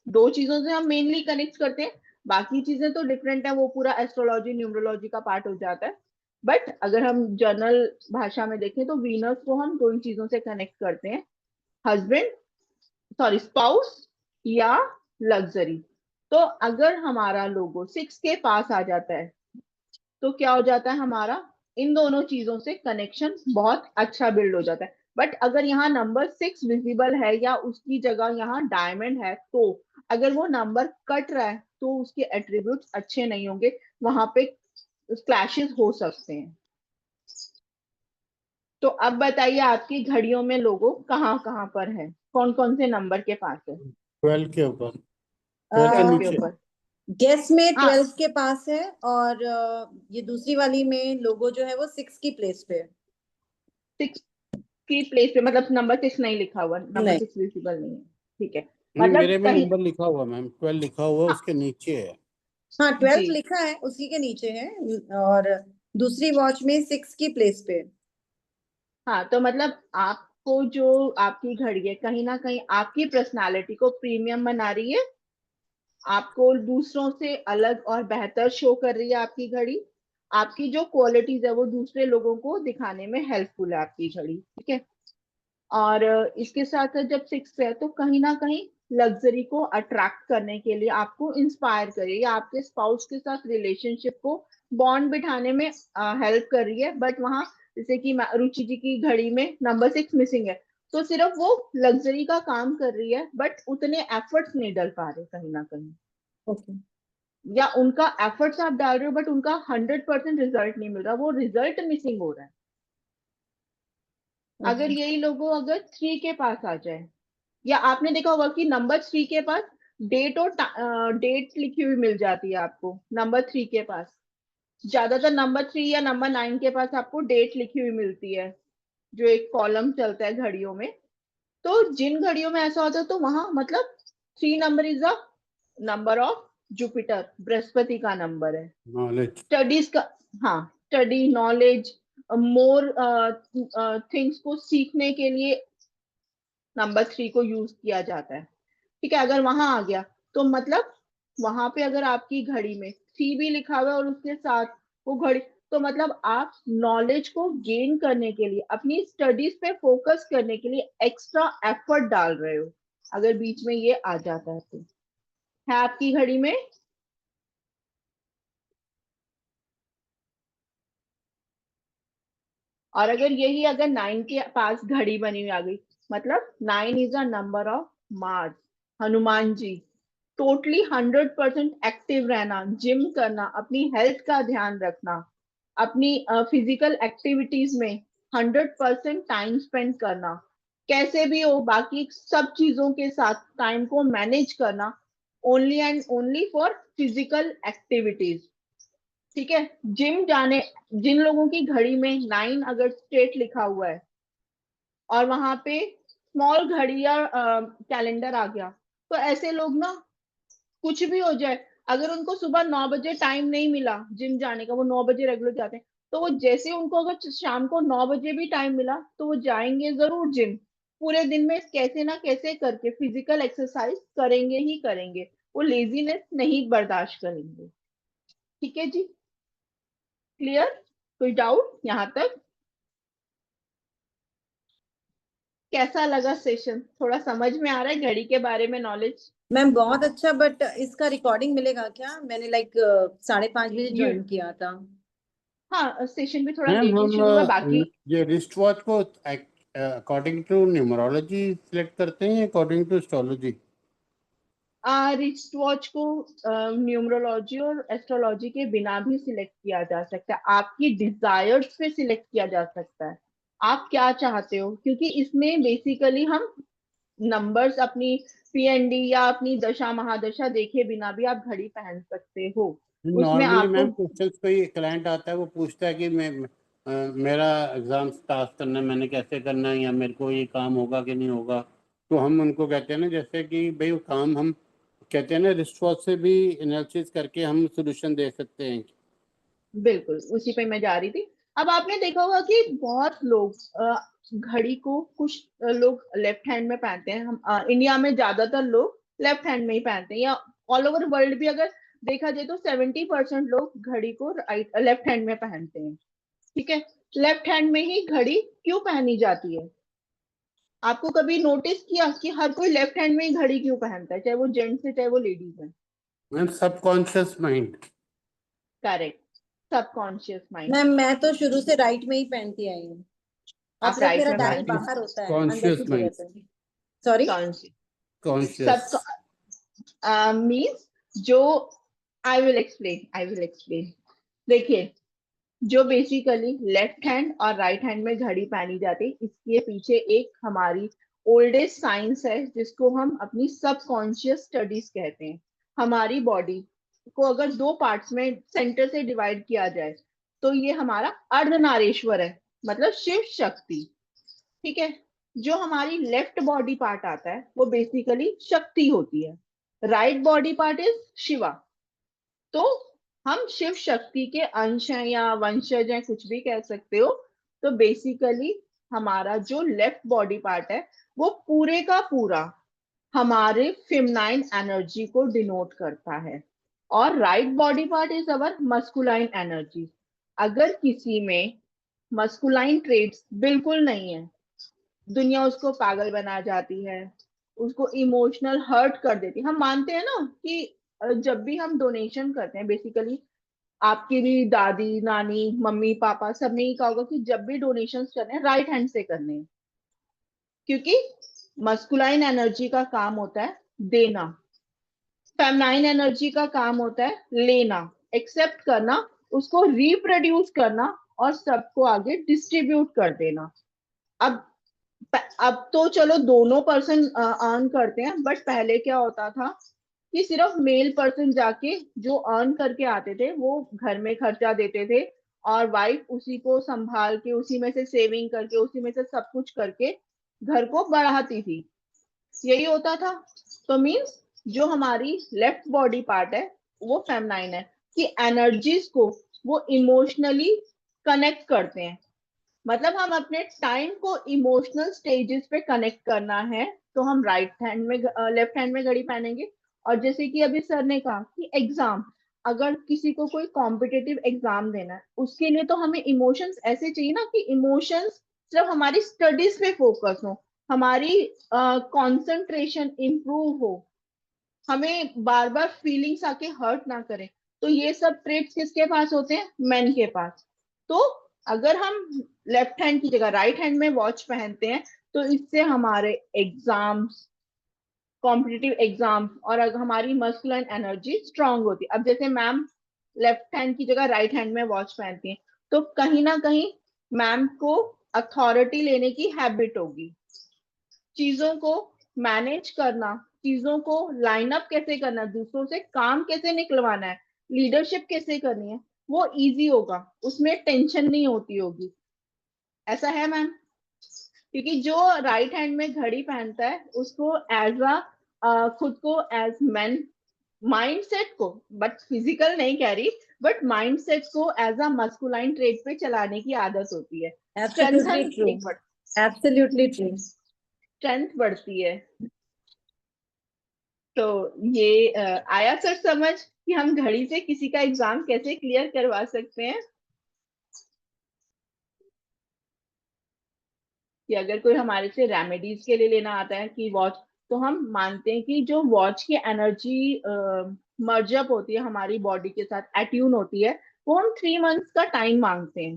दो चीजों से हम मेनली कनेक्ट करते हैं, बाकी चीजें तो डिफरेंट है, वो पूरा एस्ट्रोलॉजी न्यूमरोलॉजी का पार्ट हो जाता है। बट अगर हम जनरल भाषा में देखें तो वीनस को हम दो ही चीजों से कनेक्ट करते हैं, हस्बैंड, सॉरी स्पाउस, या लग्जरी। तो अगर हमारा लोगो 6 के पास आ जाता है, तो क्या हो जाता है, हमारा इन दोनों चीजों से कनेक्शन बहुत अच्छा बिल्ड हो जाता है। बट अगर यहाँ नंबर 6 विजिबल है या उसकी जगह यहाँ डायमंड है, तो अगर वो नंबर कट रहा है तो उसके एट्रीब्यूट्स अच्छे नहीं होंगे, वहां पे क्लैशेस हो सकते हैं। तो अब बताइए आपकी घड़ियों में लोगो कहाँ कहाँ पर है, कौन कौन से नंबर के पास है? 12 के ऊपर, 12 के 12 के नीचे। ऊपर। गेस में हाँ 12 के पास है, और ये दूसरी वाली में लोगो जो है वो 6 की प्लेस पे है। 6 की प्लेस पे, मतलब नंबर 6 नहीं लिखा हुआ, नंबर नहीं, 6 विजिबल नहीं है, ठीक है। नहीं, मतलब मेरे में कहीं, नंबर लिखा हुआ मैम, 12 लिखा हुआ, हाँ उसके नीचे है। हाँ 12 जी, लिखा है, उसी के नीचे है। और दूसरी वॉच में 6 की प्लेस पे है। हाँ तो मतलब आपको जो आपकी घड़ी है कहीं ना कहीं आपकी पर्सनालिटी को प्रीमियम बना रही है, आपको दूसरों से अलग और बेहतर शो कर रही है आपकी घड़ी। आपकी जो क्वालिटीज है वो दूसरे लोगों को दिखाने में हेल्पफुल है आपकी घड़ी, ठीक है। और इसके साथ साथ जब 6 पे है तो कहीं ना कहीं लग्जरी को अट्रैक्ट करने के लिए आपको इंस्पायर करिए, या आपके स्पाउस के साथ रिलेशनशिप को बॉन्ड बिठाने में हेल्प कर रही है। बट वहाँ जैसे कि रुचि जी की घड़ी में नंबर 6 मिसिंग है, तो सिर्फ वो लग्जरी का काम कर रही है, बट उतने एफर्ट्स नहीं डाल पा रहे कहीं ना कहीं, ओके। या उनका एफर्ट्स आप डाल रहे हो बट उनका 100% रिजल्ट नहीं मिल रहा, वो रिजल्ट मिसिंग हो रहा है। अगर ओके। यही लोगों अगर 3 के पास आ जाए, या आपने देखा होगा कि नंबर 3 के पास डेट और डेट लिखी हुई मिल जाती है आपको, नंबर 3 के पास ज्यादातर नंबर 3 या नंबर 9 के पास आपको डेट लिखी हुई मिलती है, जो एक कॉलम चलता है घड़ियों में। तो जिन घड़ियों में ऐसा होता है तो वहां मतलब 3 number is a number of Jupiter, Brihaspati का नंबर है, नॉलेज। स्टडीज का। हाँ, स्टडी, नॉलेज, मोर थिंग्स को सीखने के लिए नंबर 3 को यूज किया जाता है, ठीक है। अगर वहां आ गया तो मतलब वहां पे अगर आपकी घड़ी में 3 भी लिखा हुआ है और उसके साथ वो घड़ी, तो मतलब आप नॉलेज को गेन करने के लिए, अपनी स्टडीज पे फोकस करने के लिए एक्स्ट्रा एफर्ट डाल रहे हो, अगर बीच में ये आ जाता है तो। है आपकी घड़ी में? और अगर यही अगर 9 के पास घड़ी बनी हुई आ गई, मतलब 9 is a number of Mars, Hanuman ji. Totally 100% active रहना, जिम करना, अपनी हेल्थ का ध्यान रखना, अपनी फिजिकल एक्टिविटीज में 100% टाइम स्पेंड करना, कैसे भी हो बाकी सब चीजों के साथ टाइम को मैनेज करना, only and only for physical activities, ठीक है। जिम जाने, जिन लोगों की घड़ी में 9 अगर स्ट्रेट लिखा हुआ है और वहां पे स्मॉल घड़ी या कैलेंडर आ गया, तो ऐसे लोग ना, कुछ भी हो जाए, अगर उनको सुबह 9 बजे टाइम नहीं मिला जिम जाने का, वो 9 बजे रेगुलर जाते हैं, तो वो जैसे उनको अगर शाम को 9 बजे भी टाइम मिला तो वो जाएंगे जरूर जिम, पूरे दिन में कैसे ना कैसे करके फिजिकल एक्सरसाइज करेंगे ही करेंगे, वो लेजीनेस नहीं बर्दाश्त करेंगे, ठीक है जी। क्लियर? कोई डाउट यहाँ तक? कैसा लगा सेशन? थोड़ा समझ में आ रहा है घड़ी के बारे में नॉलेज? मैम बहुत अच्छा, बट इसका रिकॉर्डिंग मिलेगा क्या? मैंने 5:30 बजे ये, ज्वाइन किया था। हाँ सेशन भी थोड़ा मैम लेट ही हम शुरू हुआ बाकी। ये रिस्ट वॉच को अकॉर्डिंग टू न्यूमरोलॉजी सिलेक्ट करते हैं, according to astrology? Wrist watch को न्यूमरोलॉजी और एस्ट्रोलॉजी के बिना भी सिलेक्ट किया जा सकता है, आपकी डिजायर्स पे सिलेक्ट किया जा सकता है, आप क्या चाहते हो, क्योंकि इसमें बेसिकली हम नंबर्स अपनी पीएनडी या अपनी दशा महादशा देखे बिना भी आप घड़ी पहन सकते हो। उसमें नॉर्मली आपको, मैम क्वेश्चंस, कोई क्लाइंट आता है वो पूछता है कि मेरा एग्जाम पास करना है, मैंने कैसे करना है, या मेरे को ये काम होगा कि नहीं होगा, तो हम उनको कहते हैं ना, जैसे कि भाई वो काम हम कहते हैं ना, रिस्ट वॉच से भी एनालिसिस करके हम सोल्यूशन दे सकते हैं। बिल्कुल उसी पे मैं जा रही थी। अब आपने देखा होगा कि बहुत लोग घड़ी को, कुछ लोग लेफ्ट हैंड में पहनते हैं, हम इंडिया में ज्यादातर लोग लेफ्ट हैंड में ही पहनते हैं, या ऑल ओवर वर्ल्ड भी अगर देखा जाए तो 70% लोग घड़ी को राइट लेफ्ट हैंड में पहनते हैं, ठीक है। लेफ्ट हैंड में ही घड़ी क्यों पहनी जाती है? आपको कभी नोटिस किया कि हर कोई लेफ्ट हैंड में ही घड़ी क्यों पहनता है, चाहे वो जेंट्स है चाहे वो लेडीज है? Ma'am subconscious mind. Correct. Subconscious mind. Ma'am मैं तो शुरू से राइट में ही पहनती आई हूँ, और आप सिर्फ राइट मेरा में डायल पहनते हो? बाहर होता है अंदर कॉन्शियस की जगह माइंड, पे। सॉरी, कॉन्शियस कॉन्शियस सब मीन्स जो आई विल एक्सप्लेन। देखिए, जो बेसिकली लेफ्ट हैंड और राइट हैंड में घड़ी पहनी जाती है, इसके पीछे एक हमारी ओल्डेस्ट साइंस है जिसको हम अपनी सबकॉन्शियस स्टडीज कहते हैं। हमारी बॉडी को अगर दो पार्ट्स में सेंटर से डिवाइड किया जाए तो ये हमारा अर्धनारीश्वर है, मतलब शिव शक्ति। ठीक है, जो हमारी लेफ्ट बॉडी पार्ट आता है वो बेसिकली शक्ति होती है, right body part is Shiva. तो हम शिव शक्ति के अंश हैं या वंशज हैं, कुछ भी कह सकते हो। तो बेसिकली हमारा जो लेफ्ट बॉडी पार्ट है वो पूरे का पूरा हमारे फेमिनाइन एनर्जी को डिनोट करता है, और right body part is our masculine energy. अगर किसी में मस्कुलाइन ट्रेड्स बिल्कुल नहीं है, दुनिया उसको पागल बना जाती है, उसको इमोशनल हर्ट कर देती है। हम मानते हैं ना कि जब भी हम डोनेशन करते हैं, बेसिकली आपकी भी दादी नानी मम्मी पापा सब ने ही कहा होगा कि जब भी डोनेशन करने हैं राइट हैंड से करने हैं, क्योंकि मस्कुलाइन एनर्जी का काम होता है देना, फेमिनाइन एनर्जी का काम होता है लेना, एक्सेप्ट करना, उसको रिप्रोड्यूस करना और सबको आगे डिस्ट्रीब्यूट कर देना। अब अब तो चलो दोनों पर्सन अर्न करते हैं, बट पहले क्या होता था कि सिर्फ मेल पर्सन जाके जो अर्न करके आते थे वो घर में खर्चा देते थे, और वाइफ उसी को संभाल के उसी में से सेविंग करके उसी में से सब कुछ करके घर को बढ़ाती थी। यही होता था। तो मीन्स जो हमारी लेफ्ट बॉडी पार्ट है वो फेमिनाइन है, कि एनर्जीज को वो इमोशनली कनेक्ट करते हैं। मतलब हम अपने टाइम को इमोशनल स्टेजेस पे कनेक्ट करना है तो हम राइट हैंड में लेफ्ट हैंड में घड़ी पहनेंगे। और जैसे कि अभी सर ने कहा कि एग्जाम, अगर किसी को कोई कॉम्पिटिटिव एग्जाम देना है उसके लिए तो हमें इमोशंस ऐसे चाहिए ना कि इमोशंस सिर्फ हमारी स्टडीज पे फोकस हो, हमारी कंसंट्रेशन इंप्रूव हो, हमें बार बार फीलिंग्स आके हर्ट ना करें। तो ये सब ट्रेट्स किसके पास होते हैं? मैन के पास। तो अगर हम लेफ्ट हैंड की जगह राइट हैंड में वॉच पहनते हैं तो इससे हमारे एग्जाम्स, कॉम्पिटिटिव एग्जाम्स और अगर हमारी मस्कुलाइन एनर्जी स्ट्रांग होती है। अब जैसे मैम लेफ्ट हैंड की जगह राइट हैंड में वॉच पहनती हैं तो कहीं ना कहीं मैम को अथॉरिटी लेने की हैबिट होगी, चीजों को मैनेज करना, चीजों को लाइन अप कैसे करना, दूसरों से काम कैसे निकलवाना है, लीडरशिप कैसे करनी है, वो इजी होगा, उसमें टेंशन नहीं होती होगी। ऐसा है मैम? क्योंकि जो राइट हैंड में घड़ी पहनता है उसको एज अ खुद को एज मैन, माइंडसेट को, बट फिजिकल नहीं कह रही, बट माइंडसेट को एज अ मस्कुलाइन ट्रेट पे चलाने की आदत होती है। Absolutely true, absolutely true. Strength बढ़ती है। तो ये आया सर समझ कि हम घड़ी से किसी का एग्जाम कैसे क्लियर करवा सकते हैं। कि अगर कोई हमारे से रेमेडीज के लिए लेना आता है कि वॉच, तो हम मानते हैं कि जो वॉच की एनर्जी मर्जअप होती है हमारी बॉडी के साथ, एट्यून होती है, वो हम 3 मंथ्स का टाइम मांगते हैं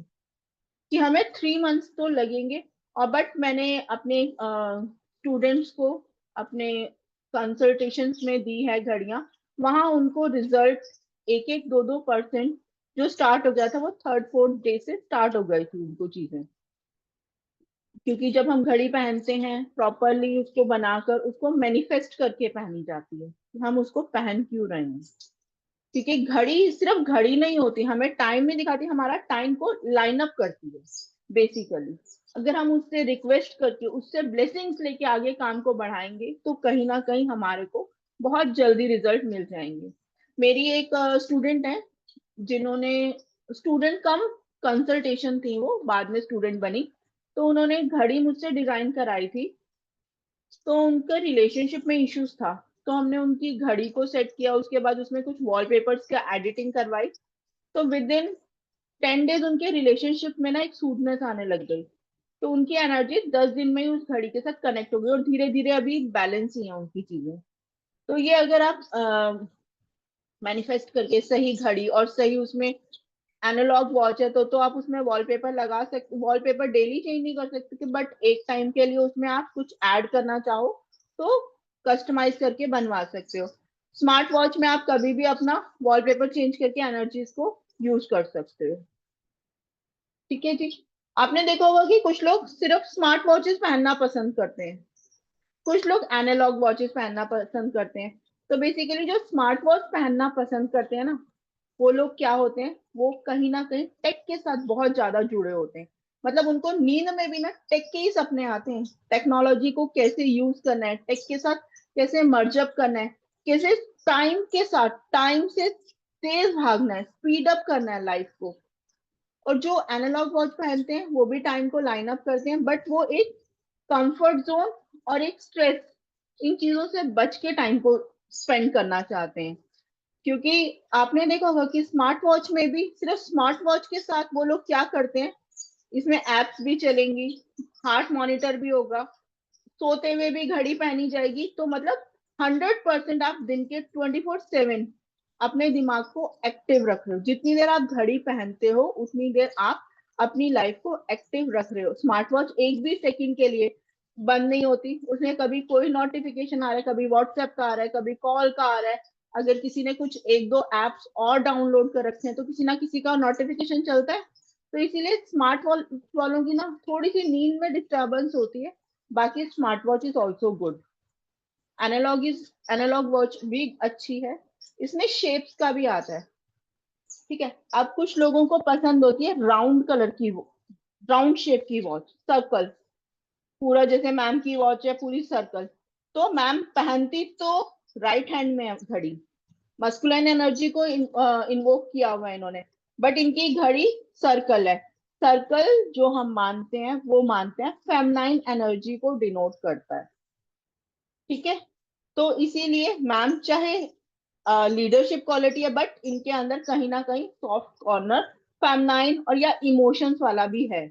कि हमें 3 मंथ्स तो लगेंगे। और बट मैंने अपने स्टूडेंट्स को अपने कंसल्टेशंस में दी है घड़ियां, वहां उनको रिजल्ट 1-2% जो स्टार्ट हो गया था वो 3rd-4th डे से स्टार्ट हो गई थी उनको चीजें। क्योंकि जब हम घड़ी पहनते हैं प्रॉपरली उसको बनाकर उसको मैनिफेस्ट करके पहनी जाती है कि हम उसको पहन क्यों रहे हैं। क्योंकि घड़ी सिर्फ घड़ी नहीं होती, हमें टाइम नहीं दिखाती, हमारा टाइम को लाइन अप करती है बेसिकली। अगर हम उससे रिक्वेस्ट करके उससे ब्लेसिंग्स लेके आगे काम को बढ़ाएंगे तो कहीं ना कहीं हमारे को बहुत जल्दी रिजल्ट मिल जाएंगे। मेरी एक स्टूडेंट है जिन्होंने, स्टूडेंट कम कंसल्टेशन थी, वो बाद में स्टूडेंट बनी, तो उन्होंने घड़ी मुझसे डिजाइन कराई थी। तो उनका रिलेशनशिप में इश्यूज था, तो हमने उनकी घड़ी को सेट किया, उसके बाद उसमें कुछ वॉलपेपर्स का एडिटिंग करवाई, तो विद इन 10 डेज उनके रिलेशनशिप में ना एक स्मूथनेस आने लग गई। तो उनकी एनर्जी 10 दिन में ही उस घड़ी के साथ कनेक्ट हो गई और धीरे धीरे अभी बैलेंस ही है उनकी चीजें। तो ये अगर आप मैनिफेस्ट करके सही घड़ी और सही उसमें एनालॉग वॉच है तो आप उसमें वॉलपेपर लगा सकते, वॉलपेपर डेली चेंज नहीं कर सकते, बट एक टाइम के लिए उसमें आप कुछ ऐड करना चाहो तो कस्टमाइज करके बनवा सकते हो। स्मार्ट वॉच में आप कभी भी अपना वॉलपेपर चेंज करके एनर्जीज को यूज कर सकते हो। ठीक है जी। आपने देखा होगा कि कुछ लोग सिर्फ स्मार्ट वॉचेस पहनना पसंद करते हैं, कुछ लोग एनालॉग वॉचेस पहनना पसंद करते हैं। तो बेसिकली जो स्मार्ट वॉच पहनना पसंद करते हैं ना, वो लोग क्या होते हैं, वो कहीं ना कहीं टेक के साथ बहुत ज्यादा जुड़े होते हैं। मतलब उनको नींद में भी ना टेक के ही सपने आते हैं, टेक्नोलॉजी को कैसे यूज करना है, टेक के साथ कैसे मर्जअप करना है, कैसे टाइम के साथ, टाइम से तेज भागना है, स्पीड अप करना है लाइफ को। और जो एनालॉग वॉच पहनते हैं वो भी टाइम को लाइन अप करते हैं, बट वो एक कंफर्ट जोन और एक स्ट्रेस, इन चीजों से बच के टाइम को स्पेंड करना चाहते हैं। क्योंकि आपने देखा होगा कि स्मार्ट वॉच में भी सिर्फ स्मार्ट वॉच के साथ वो लोग क्या करते हैं, इसमें एप्स भी चलेंगी, हार्ट मॉनिटर भी होगा, सोते हुए भी घड़ी पहनी जाएगी। तो मतलब 100% आप दिन के 24/7 अपने दिमाग को एक्टिव रख रहे हो। जितनी देर आप घड़ी पहनते हो उतनी देर आप अपनी लाइफ को एक्टिव रख रहे हो। स्मार्ट वॉच एक भी सेकंड के लिए बंद नहीं होती, उसमें कभी कोई नोटिफिकेशन आ रहा है, कभी व्हाट्सएप का आ रहा है, कभी कॉल का आ रहा है। अगर किसी ने कुछ एक दो एप्स और डाउनलोड कर रखे हैं तो किसी ना किसी का नोटिफिकेशन चलता है। तो इसीलिए स्मार्ट वॉच वालों की ना थोड़ी सी नींद में डिस्टर्बेंस होती है। बाकी smart watch is also good. Analog watch भी अच्छी है, इसमें शेप्स का भी आता है। ठीक है, अब कुछ लोगों को पसंद होती है राउंड कलर की, राउंड शेप की वॉच, सर्कल, पूरा जैसे मैम की वॉच है पूरी सर्कल। तो मैम पहनती तो राइट हैंड में है घड़ी, मस्कुलाइन एनर्जी को इन्वोक किया हुआ है इन्होंने, बट इनकी घड़ी सर्कल है। सर्कल जो हम मानते हैं वो मानते हैं फेमनाइन एनर्जी को डिनोट करता है। ठीक है, तो इसीलिए मैम चाहे लीडरशिप क्वालिटी है, बट इनके अंदर कहीं ना कहीं सॉफ्ट कॉर्नर फेमनाइन और या इमोशंस वाला भी है।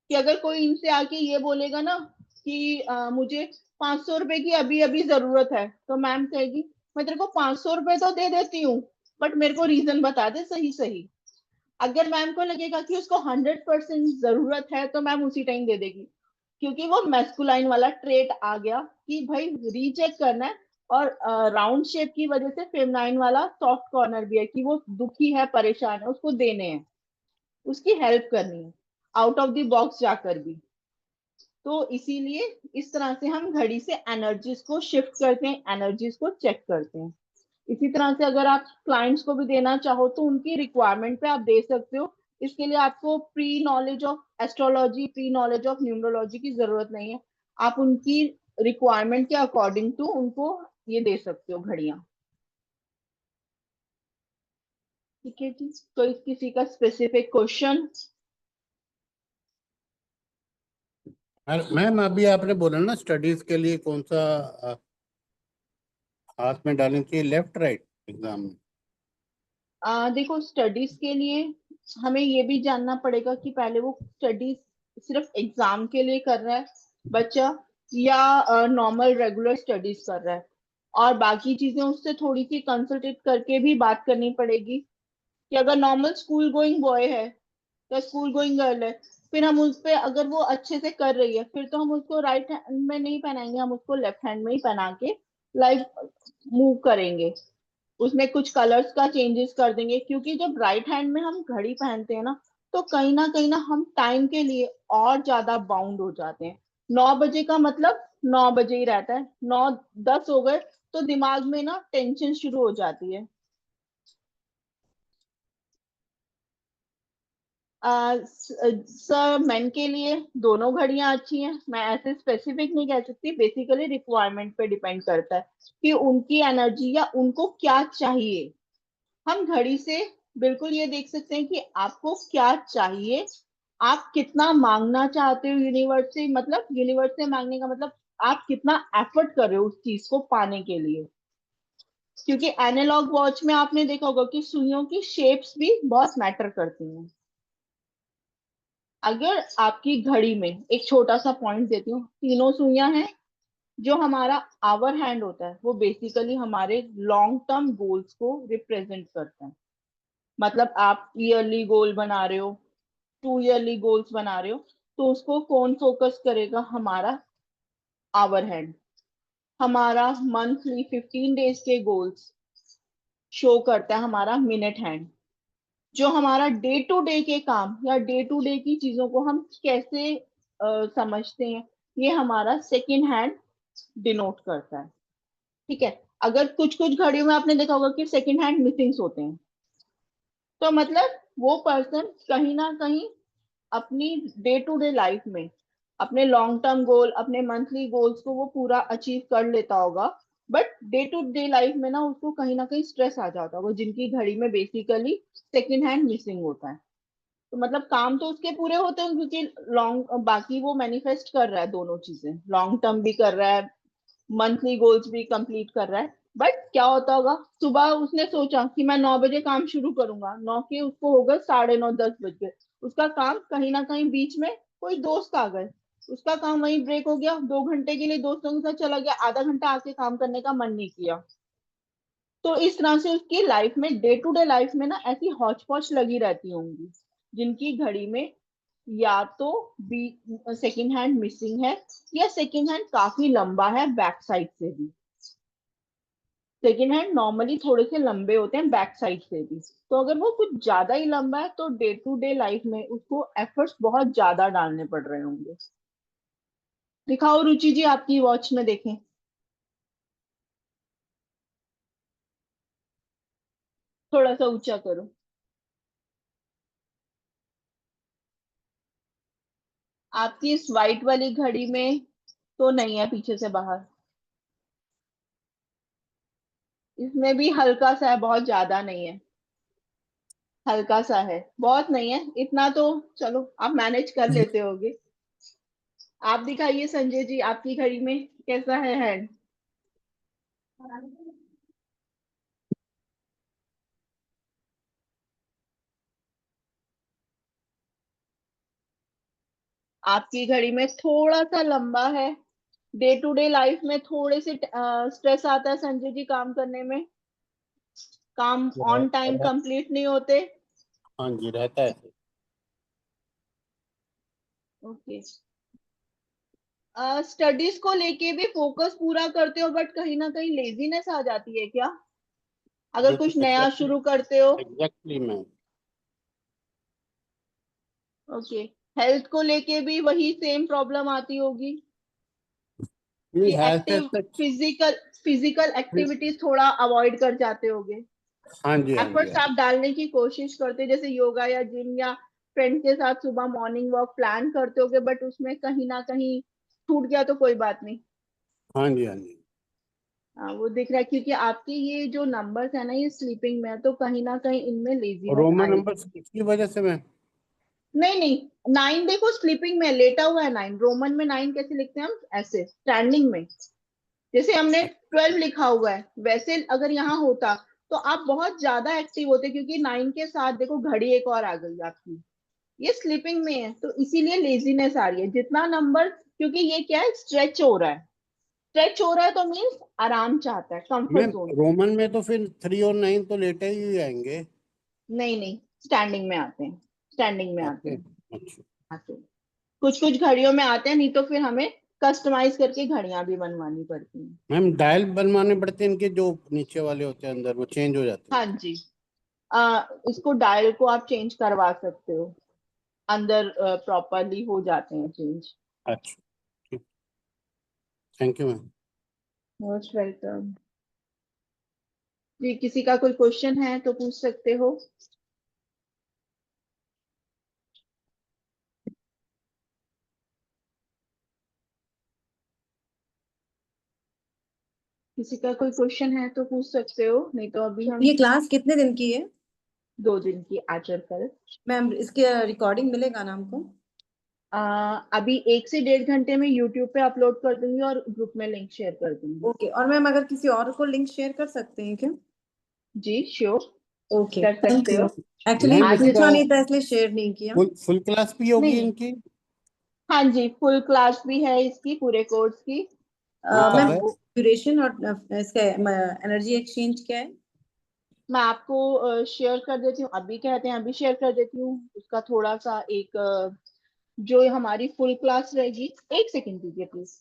कि अगर कोई इनसे आके ये बोलेगा ना कि मुझे 500 रुपए की अभी अभी जरूरत है, तो मैम कहेगी मैं तेरे को 500 रुपए तो दे देती हूँ, बट मेरे को रीजन बता दे सही सही। अगर मैम को लगेगा कि उसको 100% जरूरत है तो मैम उसी टाइम दे देगी, क्योंकि वो मैस्कुलाइन वाला ट्रेट आ गया कि भाई रीचेक करना है। और राउंड शेप की वजह से फेमनाइन वाला सॉफ्ट कॉर्नर भी है कि वो दुखी है, परेशान है, उसको देने हैं, उसकी हेल्प करनी है, आउट ऑफ द बॉक्स जाकर भी। तो इसीलिए इस तरह से हम घड़ी से एनर्जीज को शिफ्ट करते हैं, एनर्जीज को चेक करते हैं। इसी तरह से अगर आप क्लाइंट्स को भी देना चाहो तो उनकी रिक्वायरमेंट पे आप दे सकते हो। इसके लिए आपको pre knowledge of astrology, pre knowledge of numerology की जरूरत नहीं है। आप उनकी रिक्वायरमेंट के अकॉर्डिंग टू उनको ये दे सकते हो घड़ियां। ठीक है जी, तो किसी का स्पेसिफिक क्वेश्चन? मैम अभी आपने बोला ना स्टडीज के लिए कौन सा हाथ में डालनी चाहिए, लेफ्ट राइट एग्जाम में? देखो, स्टडीज के लिए हमें ये भी जानना पड़ेगा कि पहले वो स्टडीज सिर्फ एग्जाम के लिए कर रहा है बच्चा, या नॉर्मल रेगुलर स्टडीज कर रहा है। और बाकी चीजें उससे थोड़ी सी कंसल्टेट करके भी बात करनी पड़ेगी कि अगर नॉर्मल स्कूल गोइंग बॉय है या स्कूल गोइंग गर्ल है, फिर हम उस पे अगर वो अच्छे से कर रही है फिर तो हम उसको राइट हैंड में नहीं पहनाएंगे, हम उसको लेफ्ट हैंड में ही पहना के लाइव मूव करेंगे। उसमें कुछ कलर्स का चेंजेस कर देंगे, क्योंकि जब राइट हैंड में हम घड़ी पहनते हैं ना तो कहीं ना हम टाइम के लिए और ज्यादा बाउंड हो जाते हैं। 9 बजे का मतलब 9 बजे ही रहता है, 9-10 हो गए तो दिमाग में ना टेंशन शुरू हो जाती है। सर, मेन के लिए दोनों घड़ियां अच्छी हैं, मैं ऐसे स्पेसिफिक नहीं कह सकती, बेसिकली रिक्वायरमेंट पे डिपेंड करता है कि उनकी एनर्जी या उनको क्या चाहिए। हम घड़ी से बिल्कुल ये देख सकते हैं कि आपको क्या चाहिए, आप कितना मांगना चाहते हो यूनिवर्स से, मतलब यूनिवर्स से मांगने का मतलब आप कितना एफर्ट कर रहे हो उस चीज को पाने के लिए। क्योंकि एनालॉग वॉच में आपने देखा होगा कि सुइयों की शेप्स भी बहुत मैटर करती हैं। अगर आपकी घड़ी में एक छोटा सा पॉइंट देती हूँ, तीनों सुइयां हैं। जो हमारा आवर हैंड होता है वो बेसिकली हमारे लॉन्ग टर्म गोल्स को रिप्रेजेंट करता है। मतलब आप ईयरली गोल बना रहे हो, 2 ईयरली गोल्स बना रहे हो, तो उसको कौन फोकस करेगा? हमारा आवर हैंड। हमारा मंथली 15 डेज के गोल्स शो करता है हमारा मिनट हैंड। जो हमारा डे टू डे के काम या डे टू डे की चीजों को हम कैसे समझते हैं, ये हमारा सेकंड हैंड डिनोट करता है। ठीक है। अगर कुछ कुछ घड़ियों में आपने देखा होगा कि सेकंड हैंड मिसिंग्स होते हैं, तो मतलब वो पर्सन कहीं ना कहीं अपनी डे टू डे लाइफ में अपने लॉन्ग टर्म गोल, अपने मंथली गोल्स को वो पूरा अचीव कर लेता होगा, but day to day life में ना उसको कहीं ना कहीं स्ट्रेस आ जाता होगा, जिनकी घड़ी में बेसिकली सेकंड हैंड मिसिंग होता है। तो मतलब काम तो उसके पूरे होते हैं, क्योंकि लॉन्ग बाकी वो मैनिफेस्ट कर रहा है, दोनों चीजें लॉन्ग टर्म भी कर रहा है, मंथली गोल्स भी कंप्लीट कर रहा है। बट क्या होता होगा, सुबह उसने सोचा कि मैं 9 बजे काम शुरू करूंगा, 9 के उसको हो गए 9:30 10 बज गए, उसका काम कहीं ना कहीं बीच में कोई दोस्त आ गए, उसका काम वहीं ब्रेक हो गया, 2 घंटे के लिए दोस्तों के साथ चला गया, आधा घंटा आके काम करने का मन नहीं किया। तो इस तरह से उसकी लाइफ में, डे टू डे लाइफ में ना ऐसी हौच पौच लगी रहती होंगी, जिनकी घड़ी में या तो बी सेकंड हैंड मिसिंग है, या सेकंड हैंड काफी लंबा है बैक साइड से भी। सेकंड हैंड नॉर्मली थोड़े से लंबे होते हैं बैक साइड से भी, तो अगर वो कुछ ज्यादा ही लंबा है तो डे टू डे लाइफ में उसको एफर्ट्स बहुत ज्यादा डालने पड़ रहे होंगे। दिखाओ रुचि जी, आपकी वॉच में देखें। थोड़ा सा ऊंचा करो। आपकी इस वाइट वाली घड़ी में तो नहीं है पीछे से बाहर, इसमें भी हल्का सा है, बहुत ज्यादा नहीं है, हल्का सा है, बहुत नहीं है इतना तो। चलो आप मैनेज कर लेते होगे। आप दिखाइए संजय जी, आपकी घड़ी में कैसा है हैंड? आपकी घड़ी में थोड़ा सा लंबा है। डे टू डे लाइफ में थोड़े से स्ट्रेस आता है संजय जी काम करने में, काम ऑन टाइम कंप्लीट नहीं होते। हाँ जी, रहता है। ओके। स्टडीज को लेके भी फोकस पूरा करते हो, बट कहीं ना कहीं लेजीनेस आ जाती है क्या, अगर देखो, कुछ नया एग्जैक्टली शुरू करते हो? Exactly ma'am. ओके। हेल्थ को लेके भी वही सेम प्रॉब्लम आती होगी नहीं, कि हेल्थ एक्टिव सच। फिजिकल एक्टिविटीज थोड़ा अवॉइड कर जाते होगे? हाँ जी, हाँ जी, एफर्ट्स हाँ आप डालने की कोशिश करते हो, जैसे योगा या जिम या फ्रेंड के साथ सुबह मॉर्निंग वॉक प्लान करते होगे, बट उसमें कहीं ना कहीं छूट गया तो कोई बात नहीं। हाँ जी, हाँ जी। हाँ वो दिख रहा है, क्योंकि आपके ये जो नंबर्स है ना, ये स्लीपिंग में है, तो कहीं ना कहीं इनमें लेजीनेस रोमन आएगी। नंबर इसकी वजह से मैं। नहीं नहीं, 9 देखो स्लीपिंग में लेटा हुआ है 9, रोमन में 9 कैसे लिखते हैं हम? ऐसे स्टैंडिंग में, जैसे हमने 12 लिखा हुआ है वैसे अगर यहाँ होता तो आप बहुत ज्यादा एक्टिव होते, क्योंकि 9 के साथ देखो घड़ी एक और आ गई आपकी, ये स्लीपिंग में है, तो इसीलिए लेजीनेस आ रही है। जितना नंबर, क्योंकि ये क्या है, स्ट्रेच हो रहा है, स्ट्रेच हो रहा है तो मीन्स आराम चाहता है, कंफर्ट मैम, जोन। रोमन में तो फिर 3 और 9 तो लेटे ही आएंगे। नहीं नहीं, स्टैंडिंग में आते हैं, स्टैंडिंग में आते आते हैं, हैं। अच्छा। आते हैं। कुछ कुछ घड़ियों में आते हैं, नहीं तो फिर हमें कस्टमाइज करके घड़ियां भी बनवानी पड़ती हैं। मैम, डायल बनवाने पड़ते हैं इनके, जो नीचे वाले होते हैं अंदर वो चेंज हो जाते हैं। हाँ जी। इसको डायल को आप चेंज करवा सकते हो, अंदर प्रॉपरली हो जाते हैं चेंज। अच्छा, ठीक। Thank you ma'am. Most welcome जी। किसी का कोई क्वेश्चन है तो पूछ सकते हो। किसी का कोई क्वेश्चन है तो पूछ सकते हो, नहीं तो अभी हम ये क्लास कितने दिन की है? 2 दिन की आचर कल। मैम, इसके रिकॉर्डिंग मिलेगा ना हमको? अभी 1 से 1.5 घंटे में यूट्यूब पे अपलोड कर दूंगी और ग्रुप में लिंक शेयर कर दूंगी। ओके, और मैम अगर किसी और को लिंक शेयर कर सकते हैं क्या? जी श्योर, ओके, कर थैंक सकते यू। हो। एक्चुअली मैम, आज पूछा इसका नहीं था इसलिए शेयर नहीं किया। फुल क्लास भी नहीं होगी नहीं, इनकी? हाँ जी फुल क्लास भी है इसकी, पूरे कोर्स की। वो कब मैम, है? वो ड्यूरेशन और इसका एनर्जी एक्सचेंज क्या है? मैं आपको शेयर कर देती हूँ, अभी कहते हैं अभी शेयर कर देती हूँ उसका थोड़ा सा एक जो हमारी फुल क्लास रहेगी। एक सेकंड दीजिए प्लीज।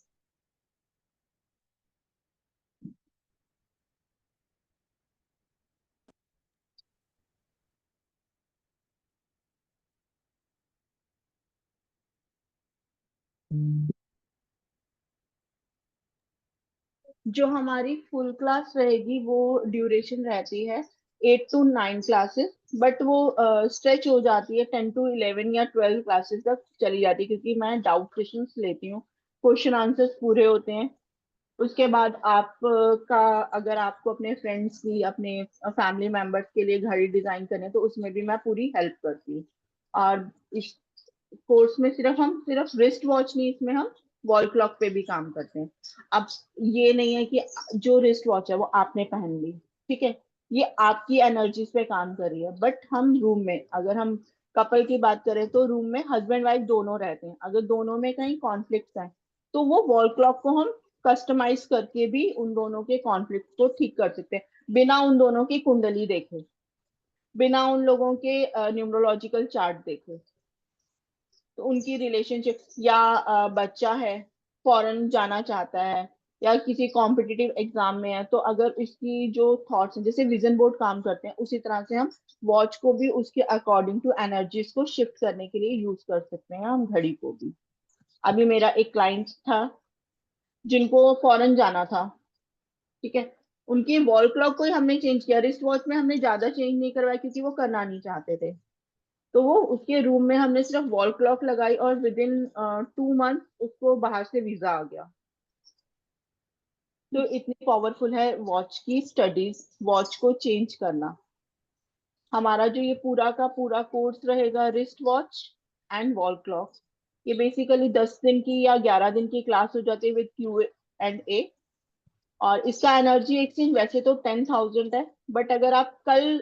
जो हमारी फुल क्लास रहेगी वो ड्यूरेशन रहती है 8 to 9 क्लासेस, बट वो स्ट्रेच हो जाती है 10 to 11 या 12 क्लासेस तक चली जाती है, क्योंकि मैं डाउट क्वेश्चंस लेती हूँ, क्वेश्चन आंसर्स पूरे होते हैं। उसके बाद आप का अगर आपको अपने फ्रेंड्स की, अपने फैमिली मेंबर्स के लिए घड़ी डिजाइन करने, तो उसमें भी मैं पूरी हेल्प करती हूँ। और इस कोर्स में सिर्फ रिस्ट वॉच नहीं, इसमें हम वॉल क्लॉक पे भी काम करते हैं। अब ये नहीं है कि जो रिस्ट वॉच है वो आपने पहन ली, ठीक है, ये आपकी एनर्जीज पे काम कर रही है, बट हम रूम में, अगर हम कपल की बात करें तो रूम में हस्बैंड वाइफ दोनों रहते हैं, अगर दोनों में कहीं कॉन्फ्लिक्ट है तो वो वॉल क्लॉक को हम कस्टमाइज करके भी उन दोनों के कॉन्फ्लिक्ट को ठीक कर सकते हैं, बिना उन दोनों की कुंडली देखे, बिना उन लोगों के न्यूमरोलॉजिकल चार्ट देखे। तो उनकी रिलेशनशिप, या बच्चा है फॉरेन जाना चाहता है, या किसी कॉम्पिटिटिव एग्जाम में है, तो अगर उसकी जो थॉट्स हैं, जैसे विजन बोर्ड काम करते हैं, उसी तरह से हम वॉच को भी उसके अकॉर्डिंग टू एनर्जीज को शिफ्ट करने के लिए यूज कर सकते हैं, हम घड़ी को भी। अभी मेरा एक क्लाइंट था जिनको फॉरेन जाना था, ठीक है, उनकी वॉल क्लॉक को ही हमने चेंज किया, रिस्ट वॉच में हमने ज्यादा चेंज नहीं करवाया क्योंकि वो करना नहीं चाहते थे। तो वो उसके रूम में हमने सिर्फ वॉल क्लॉक लगाई और विद इन 2 मंथ उसको बाहर से वीजा आ गया। तो इतनी पावरफुल है वॉच की स्टडीज, वॉच को चेंज करना। हमारा जो ये पूरा का पूरा कोर्स रहेगा wrist watch and wall clock, ये बेसिकली 10 दिन की या 11 दिन की क्लास हो जाती है विद Q&A। और इसका एनर्जी एक्सचेंज वैसे तो 10,000 है, बट अगर आप कल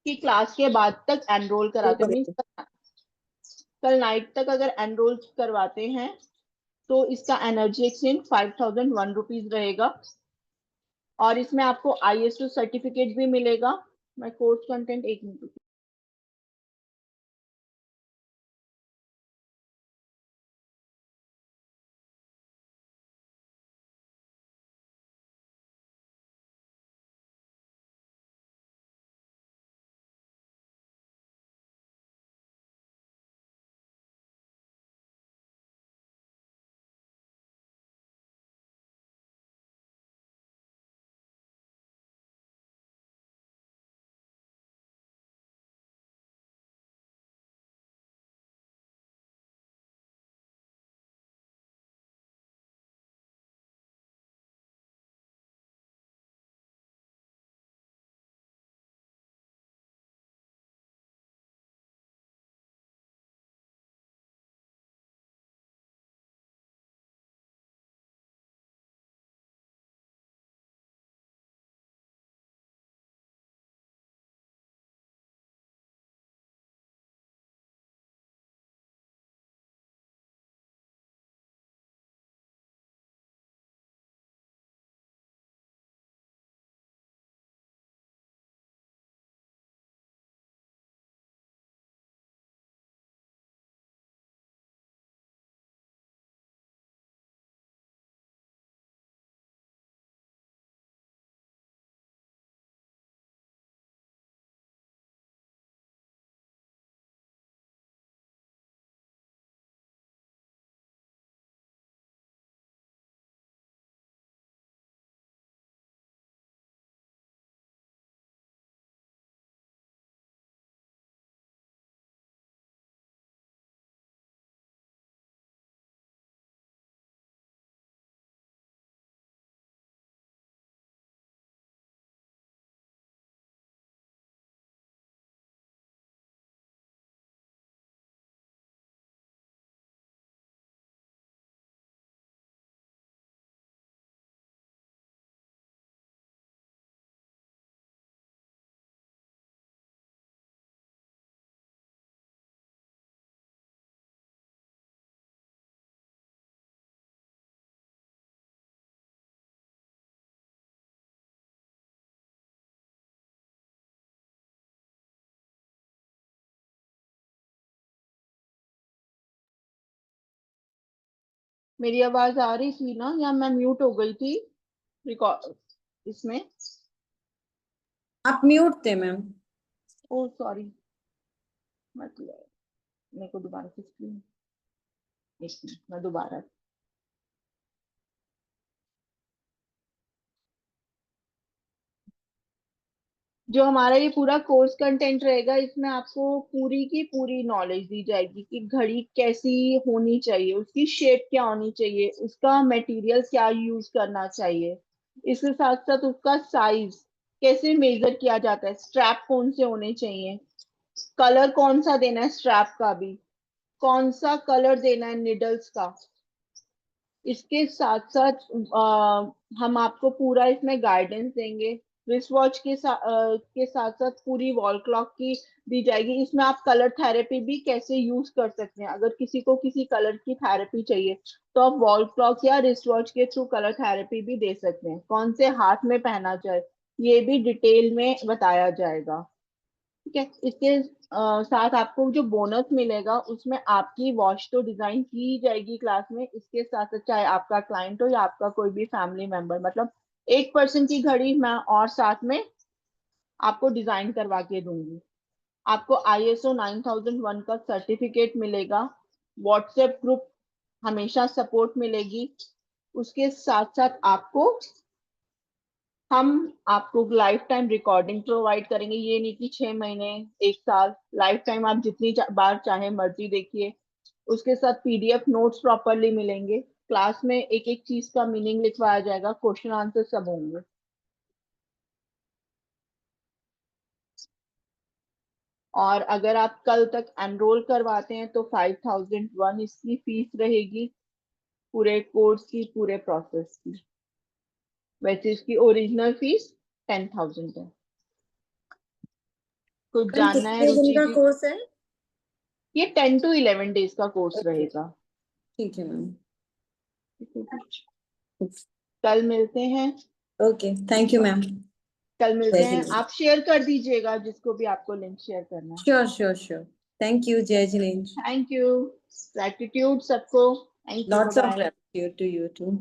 की क्लास के बाद तक एनरोल कराते हो, मीन्स कल नाइट तक अगर एनरोल करवाते हैं, तो इसका एनर्जी एक्सचेंज 5,001 रुपीज रहेगा। और इसमें आपको ISO सर्टिफिकेट भी मिलेगा। मैं कोर्स कंटेंट एक मिनट मेरी आवाज आ रही थी ना, या मैं म्यूट हो गई थी रिकॉर्ड इसमें? आप म्यूट थे मैम। ओ सॉरी, मतलब मेरे को दोबारा से screen- एक मिनट, मैं दोबारा। जो हमारा ये पूरा कोर्स कंटेंट रहेगा, इसमें आपको पूरी की पूरी नॉलेज दी जाएगी कि घड़ी कैसी होनी चाहिए, उसकी शेप क्या होनी चाहिए, उसका मटेरियल क्या यूज करना चाहिए, इसके साथ साथ उसका साइज कैसे मेजर किया जाता है, स्ट्रैप कौन से होने चाहिए, कलर कौन सा देना है स्ट्रैप का भी, कौन सा कलर देना है निडल्स का। इसके साथ साथ हम आपको पूरा इसमें गाइडेंस देंगे। रिस्ट वॉच के साथ साथ पूरी वॉल क्लॉक की दी जाएगी। इसमें आप कलर थेरेपी भी कैसे यूज कर सकते हैं, अगर किसी को किसी कलर की थेरेपी चाहिए तो आप वॉल क्लॉक या रिस्ट वॉच के थ्रू कलर थेरेपी भी दे सकते हैं। कौन से हाथ में पहना जाए ये भी डिटेल में बताया जाएगा। ठीक है, इसके साथ आपको जो बोनस मिलेगा उसमें आपकी वॉच तो डिजाइन की जाएगी क्लास में, इसके साथ साथ चाहे आपका क्लाइंट हो या आपका कोई भी फैमिली मेंबर, मतलब एक पर्सन की घड़ी मैं और साथ में आपको डिजाइन करवा के दूंगी। आपको ISO 9001 का सर्टिफिकेट मिलेगा, व्हाट्सएप ग्रुप हमेशा सपोर्ट मिलेगी। उसके साथ साथ हम आपको लाइफ टाइम रिकॉर्डिंग प्रोवाइड करेंगे। ये नहीं कि 6 महीने, 1 साल, लाइफ टाइम आप जितनी बार चाहे मर्जी देखिए। उसके साथ PDF नोट्स प्रॉपरली मिलेंगे, क्लास में एक एक चीज का मीनिंग लिखवाया जाएगा, क्वेश्चन आंसर सब होंगे। और अगर आप कल तक एनरोल करवाते हैं तो 5001 इसकी फीस रहेगी, पूरे कोर्स की, पूरे प्रोसेस की। वैसे इसकी ओरिजिनल फीस 10,000 है। कुछ मैम जानना है कितने दिन रुचि का जी? कोर्स है? ये 10 to 11 डेज का कोर्स ओके, रहेगा। ठीक है मैम। कल मिलते हैं। Okay, thank you ma'am. कल मिलते जय हैं, जिनेन्द्र। आप शेयर कर दीजिएगा जिसको भी आपको लिंक शेयर करना है। Sure sure sure. Thank you, Jai Jinendra. Thank you, gratitude सबको। Thank you, lots of bye bye. Gratitude to you to.